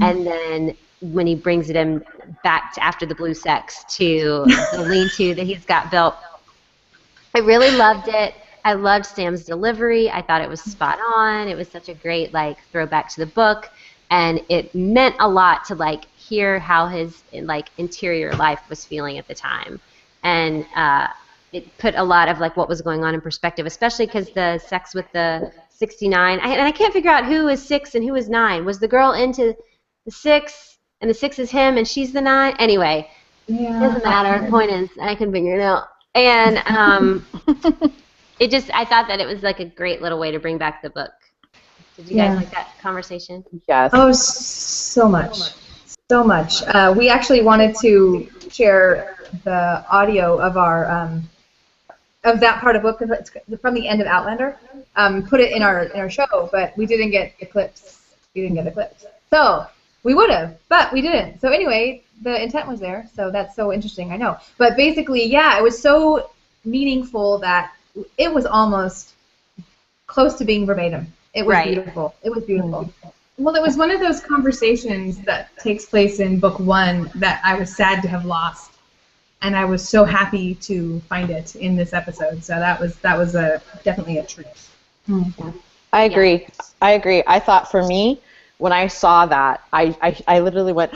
and then when he brings it in back to after the blue sex to the lean-to that he's got built. I really loved it. I loved Sam's delivery. I thought it was spot on. It was such a great like throwback to the book, and it meant a lot to like hear how his like interior life was feeling at the time, and it put a lot of like what was going on in perspective, especially because the sex with the 69, and I can't figure out who is 6 and who is 9. Was the girl into the 6 and the 6 is him and she's the 9? Anyway, doesn't matter. The point is, I can figure it out. And it just, I thought that it was like a great little way to bring back the book. Did you guys like that conversation? Yes. Oh, so much. So much. We actually wanted to share the audio of our of that part of the book because it's from the end of Outlander. Put it in our show, but we didn't get the clips. So we would have, but we didn't. So anyway, the intent was there. So that's so interesting. I know. But basically, yeah, it was so meaningful that it was almost close to being verbatim. It was beautiful. It was beautiful. Well, it was one of those conversations that takes place in book 1 that I was sad to have lost, and I was so happy to find it in this episode. So that was definitely a treat. I agree. I thought for me, when I saw that, I literally went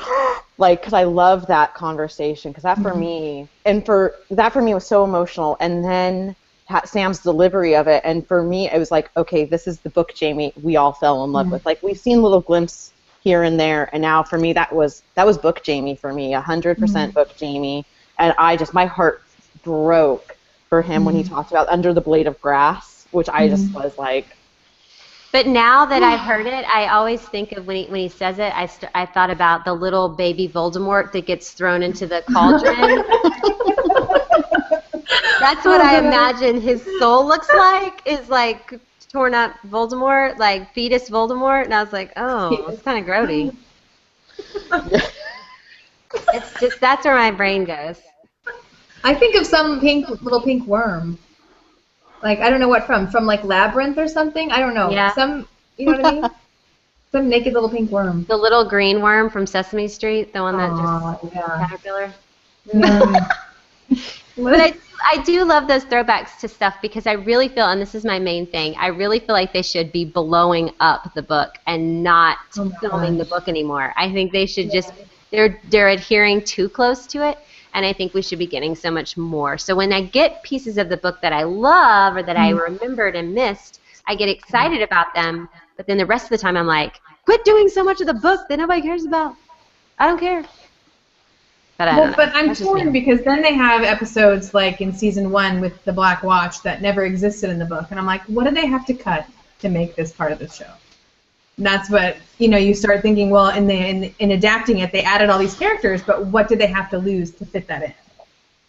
like, because I love that conversation, because that for me, was so emotional, and then Sam's delivery of it, and for me, it was like, okay, this is the book Jamie we all fell in love with. Like, we've seen little glimpses here and there, and now for me, that was book Jamie for me, 100% book Jamie, and my heart broke for him when he talked about Under the Blade of Grass, which I just was like. But now that I've heard it, I always think of when he says it, I thought about the little baby Voldemort that gets thrown into the cauldron. That's what I imagine his soul looks like, is like torn up Voldemort, like fetus Voldemort, and I was like, oh, it's kind of grody. It's just, that's where my brain goes. I think of some little pink worm. Like, I don't know what from like Labyrinth or something. I don't know. Yeah. You know what I mean? Some naked little pink worm. The little green worm from Sesame Street, the one that just caterpillar. But I do love those throwbacks to stuff because I really feel, and this is my main thing, I really feel like they should be blowing up the book and not filming the book anymore. I think they should just, they're adhering too close to it, and I think we should be getting so much more. So when I get pieces of the book that I love or that I remembered and missed, I get excited about them, but then the rest of the time I'm like, quit doing so much of the book that nobody cares about. I don't care. But I'm torn because then they have episodes like in season 1 with the Black Watch that never existed in the book, and I'm like, what do they have to cut to make this part of the show? And that's what you start thinking. Well, in adapting it, they added all these characters, but what did they have to lose to fit that in?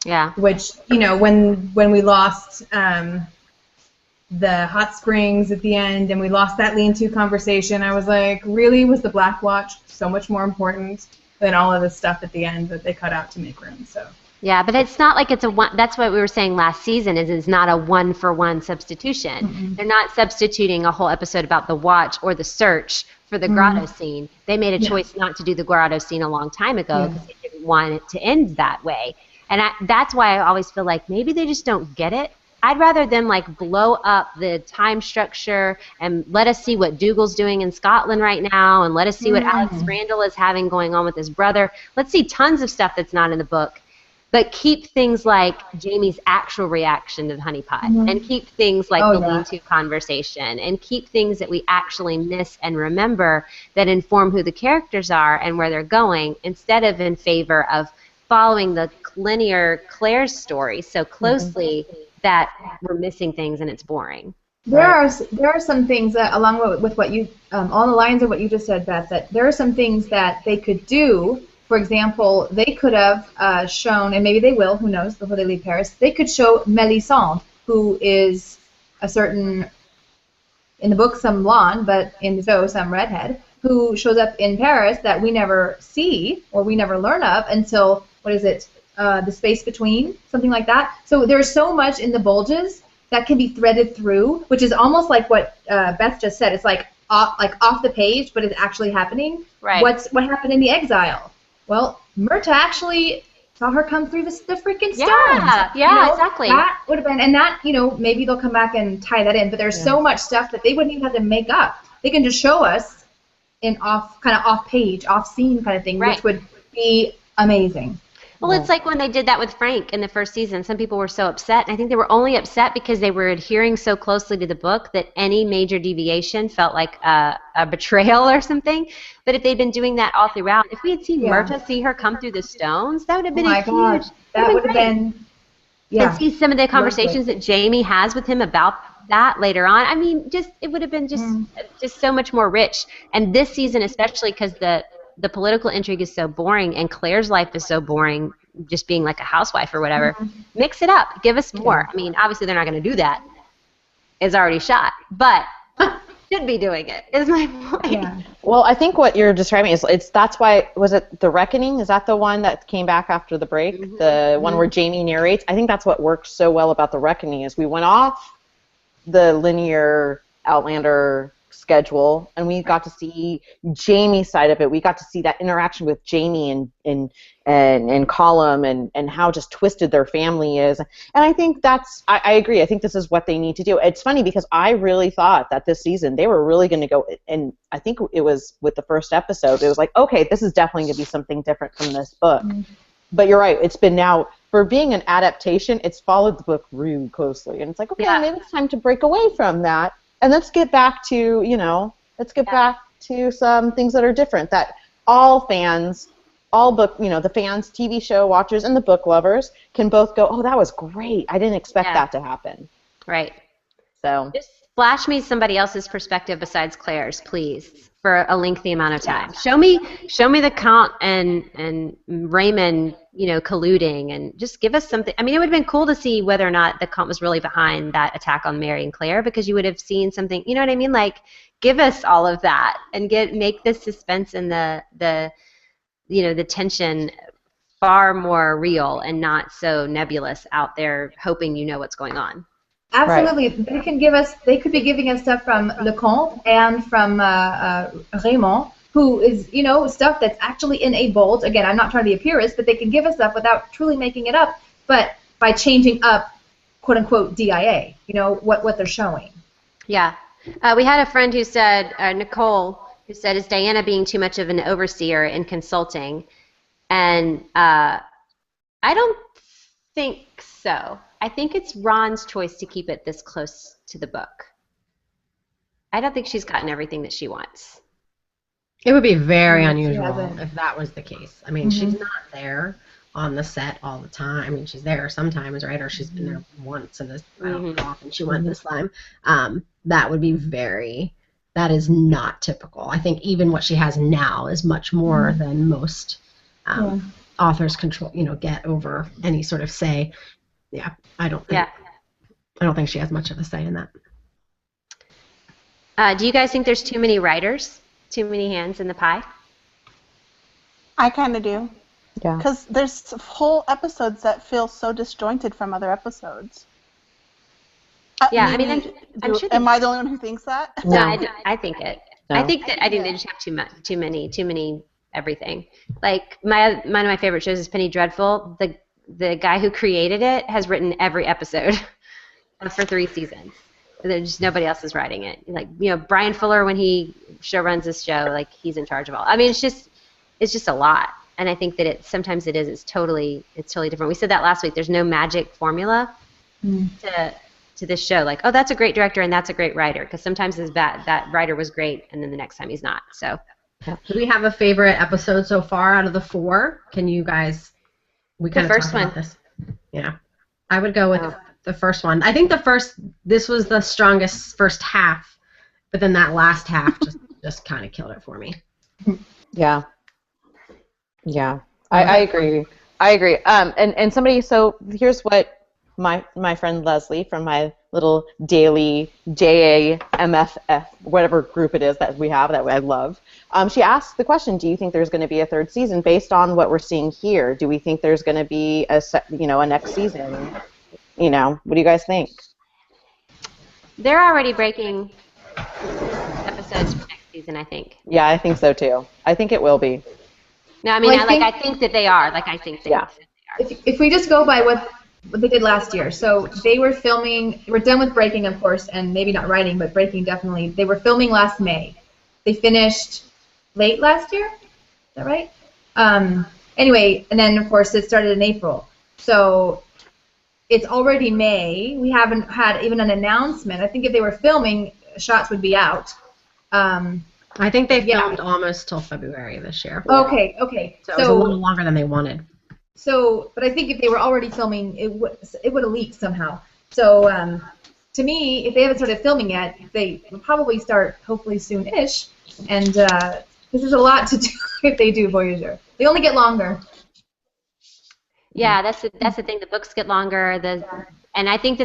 Yeah. Which when we lost the hot springs at the end and we lost that lean-to conversation, I was like, really, was the Black Watch so much more important than all of the stuff at the end that they cut out to make room? So. Yeah, but it's not like it's a one. That's what we were saying last season. Is it's not a one-for-one substitution. Mm-hmm. They're not substituting a whole episode about the watch or the search for the grotto scene. They made a choice not to do the grotto scene a long time ago because they didn't want it to end that way. And that's why I always feel like maybe they just don't get it. I'd rather them like blow up the time structure and let us see what Dougal's doing in Scotland right now, and let us see what Alex Randall is having going on with his brother. Let's see tons of stuff that's not in the book, but keep things like Jamie's actual reaction to the honey pot, and keep things like the lean-to conversation, and keep things that we actually miss and remember that inform who the characters are and where they're going, instead of in favor of following the linear Claire's story so closely that we're missing things and it's boring. There are some things that, along with what you, on the lines of what you just said, Beth, that there are some things that they could do. For example, they could have shown, and maybe they will, who knows, before they leave Paris, they could show Melisande, who is a certain, in the book, some blonde, but in the show, some redhead, who shows up in Paris that we never see or we never learn of until, what is it, the space between, something like that. So there's so much in the bulges that can be threaded through, which is almost like what Beth just said. It's like off the page, but it's actually happening. Right. What happened in the exile? Well, Myrta actually saw her come through the freaking stones. Yeah, exactly. That would have been, and that, maybe they'll come back and tie that in, but there's so much stuff that they wouldn't even have to make up. They can just show us in off-page, off-scene kind of thing, which would be amazing. Well, it's like when they did that with Frank in the first season. Some people were so upset, and I think they were only upset because they were adhering so closely to the book that any major deviation felt like a betrayal or something. But if they'd been doing that all throughout, if we had seen Myrta see her come through the stones, that would have been huge. That would have been, and see some of the conversations that Jamie has with him about that later on. I mean, it would have been just so much more rich. And this season especially, because the political intrigue is so boring and Claire's life is so boring, just being like a housewife or whatever. Mix it up. Give us more. I mean, obviously they're not going to do that. It's already shot. But should be doing it, is my point. Yeah. Well, I think what you're describing is that's why, was it The Reckoning? Is that the one that came back after the break? The one where Jamie narrates? I think that's what worked so well about The Reckoning is we went off the linear Outlander schedule, and we got to see Jamie's side of it. We got to see that interaction with Jamie and Colum and how just twisted their family is. And I think I agree. I think this is what they need to do. It's funny because I really thought that this season they were really going to go, and I think it was with the first episode, it was like, okay, this is definitely going to be something different from this book. But you're right. It's been now, for being an adaptation, it's followed the book really closely. And it's like, okay, maybe it's time to break away from that. And let's get back to, back to some things that are different, that all fans, all book, the fans, TV show watchers, and the book lovers can both go, oh, that was great. I didn't expect that to happen. Right. So just flash me somebody else's perspective besides Claire's, please, for a lengthy amount of time. Show me the Count and Raymond, colluding, and just give us something. I mean, it would have been cool to see whether or not the Count was really behind that attack on Mary and Claire, because you would have seen something. You know what I mean? Like, give us all of that and make the suspense and the tension far more real and not so nebulous out there, hoping you know what's going on. Absolutely. Right. They could be giving us stuff from Lecomte and from Raymond, who is, stuff that's actually in a bulge. Again, I'm not trying to be a purist, but they can give us stuff without truly making it up, but by changing up, quote unquote, DIA, what they're showing. Yeah. We had a friend who said, Nicole, who said, is Diana being too much of an overseer in consulting? And I don't think so. I think it's Ron's choice to keep it this close to the book. I don't think she's gotten everything that she wants. It would be very unusual if that was the case. I mean, she's not there on the set all the time. I mean, she's there sometimes, right? Or she's been there once, and I don't know how often she went this time. That would be that is not typical. I think even what she has now is much more than most authors get over any sort of say. Yeah, I don't think she has much of a say in that. Do you guys think there's too many writers, too many hands in the pie? I kind of do. Yeah. Because there's whole episodes that feel so disjointed from other episodes. Yeah, I mean, I'm sure. Am I the only one who thinks that? No, I think it. No. I think they just have too many everything. Like one of my favorite shows is Penny Dreadful. The guy who created it has written every episode for 3 seasons. There's just nobody else is writing it. Like, Brian Fuller, when he runs this show, like, he's in charge of all. I mean, it's just a lot. And I think that it's totally different. We said that last week. There's no magic formula to this show. Like, oh, that's a great director and that's a great writer. Because sometimes that writer was great and then the next time he's not. So, do we have a favorite episode so far out of the 4? Can you guys We kind of first talked about one. this. Yeah. I would go with the first one. I think this was the strongest first half, but then that last half just kind of killed it for me. Yeah. Yeah. I agree. I agree. And somebody, so here's what my friend Leslie from my little daily JAMFF, whatever group it is that we have that I love, she asked the question, do you think there's going to be a third season based on what we're seeing here? Do we think there's going to be a next season? What do you guys think? They're already breaking episodes for next season, I think. Yeah, I think so too. I think it will be. No, I mean, I think that they are. Like, I think they are. If we just go by what they did last year, so they were filming. We're done with breaking, of course, and maybe not writing, but breaking definitely. They were filming last May. They finished late last year. Is that right? Anyway, and then of course it started in April. So it's already May. We haven't had even an announcement. I think if they were filming, shots would be out. I think they filmed almost till February this year. Okay. So it was a little longer than they wanted. So, but I think if they were already filming, it would have leaked somehow. So, to me, if they haven't started filming yet, they will probably start hopefully soon-ish. And this is a lot to do if they do Voyager. They only get longer. Yeah, that's the thing. The books get longer. And I think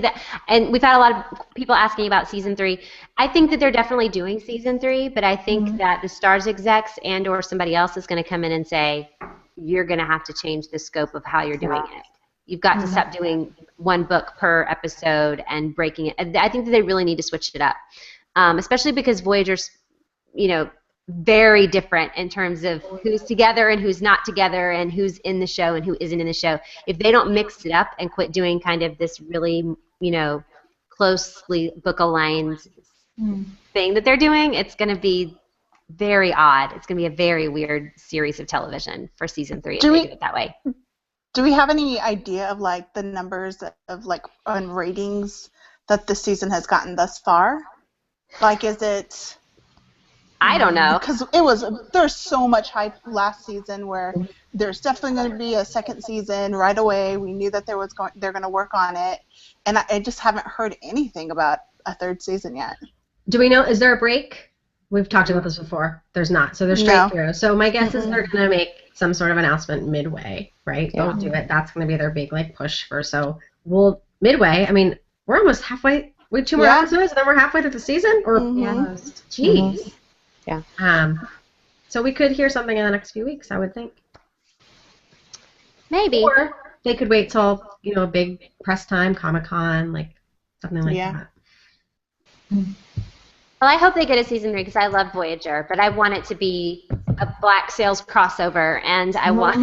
and we've had a lot of people asking about season 3. I think that they're definitely doing season 3, but I think that the Starz execs and/or somebody else is going to come in and say, you're going to have to change the scope of how you're doing it. You've got to stop doing one book per episode and breaking it. I think that they really need to switch it up, especially because Voyager's, very different in terms of who's together and who's not together and who's in the show and who isn't in the show. If they don't mix it up and quit doing kind of this really, closely book-aligned thing that they're doing, it's going to be very odd. It's going to be a very weird series of television for season 3 if they do it that way. Do we have any idea of the numbers of on ratings that this season has gotten thus far? Is it? I don't know. Because there's so much hype last season where there's definitely going to be a second season right away. We knew that they're going to work on it, and I just haven't heard anything about a third season yet. Do we know? Is there a break? We've talked about this before. There's not. So they're straight through. So my guess is they're going to make some sort of announcement midway, right? Yeah. They'll do it. That's going to be their big push for. So midway. I mean, we're almost halfway. We have 2 more episodes, and then we're halfway through the season. Or almost. Jeez. Yeah. So we could hear something in the next few weeks, I would think. Maybe. Or they could wait till a big press time, Comic-Con, something like that. Well, I hope they get a season 3 because I love Voyager, but I want it to be a Black Sails crossover, and I want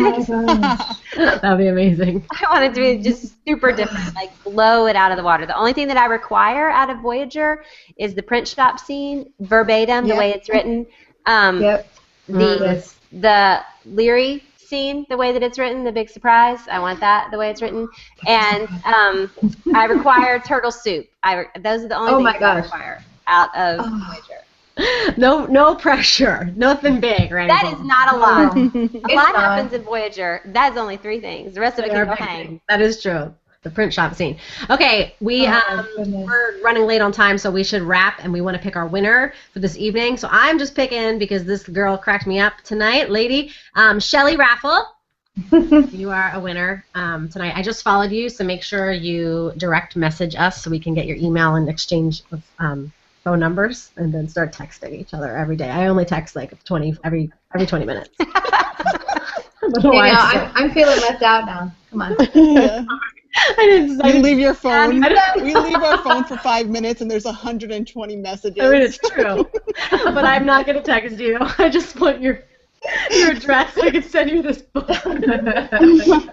that'd be amazing. I want it to be just super different, blow it out of the water. The only thing that I require out of Voyager is the print shop scene, verbatim, the way it's written. The Leary scene, the way that it's written, the big surprise. I want that the way it's written, and I require turtle soup. Those are the only things I require out of Voyager. No pressure. Nothing big, right? That is not a lot. A lot happens in Voyager. That's only 3 things. The rest of it can go hang. That is true. The print shop scene. Okay, we're running late on time, so we should wrap, and we want to pick our winner for this evening. So I'm just picking, because this girl cracked me up tonight, lady, Shelly Raffle. You are a winner tonight. I just followed you, so make sure you direct message us so we can get your email and exchange of phone numbers, and then start texting each other every day. I only text every 20 minutes. I'm feeling left out now. Come on. We leave your phone. We leave our phone for 5 minutes, and there's 120 messages. I mean, it's true. But I'm not going to text you. I just want your address so I can send you this book. So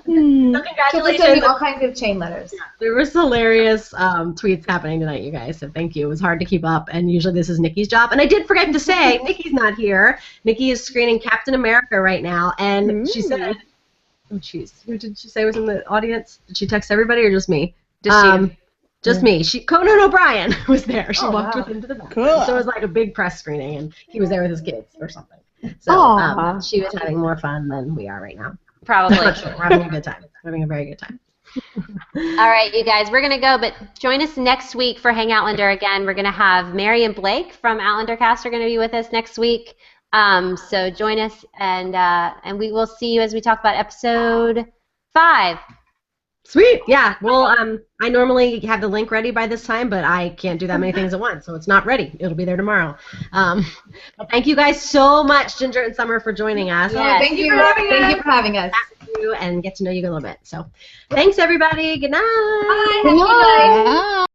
congratulations. All kinds of chain letters. There was hilarious tweets happening tonight, you guys, so thank you. It was hard to keep up, and usually this is Nikki's job. And I did forget to say, Nikki's not here. Nikki is screening Captain America right now, and she said, who did she say was in the audience? Did she text everybody or just me? Just me. Conan O'Brien was there. She walked with him to the back. Cool. So it was a big press screening, and he was there with his kids or something. So she was having more fun than we are right now. Probably. We're having a good time. having a very good time. All right, you guys, we're going to go, but join us next week for Hang Outlander again. We're going to have Mary and Blake from Outlander Cast are going to be with us next week. So join us, and we will see you as we talk about episode 5. Sweet. Yeah. Well, I normally have the link ready by this time, but I can't do that many things at once, so it's not ready. It'll be there tomorrow. But thank you guys so much, Ginger and Summer, for joining us. Yes. Thank you for having us. And get to know you a little bit. So, thanks everybody. Good night. Bye. Have a good night. Yeah.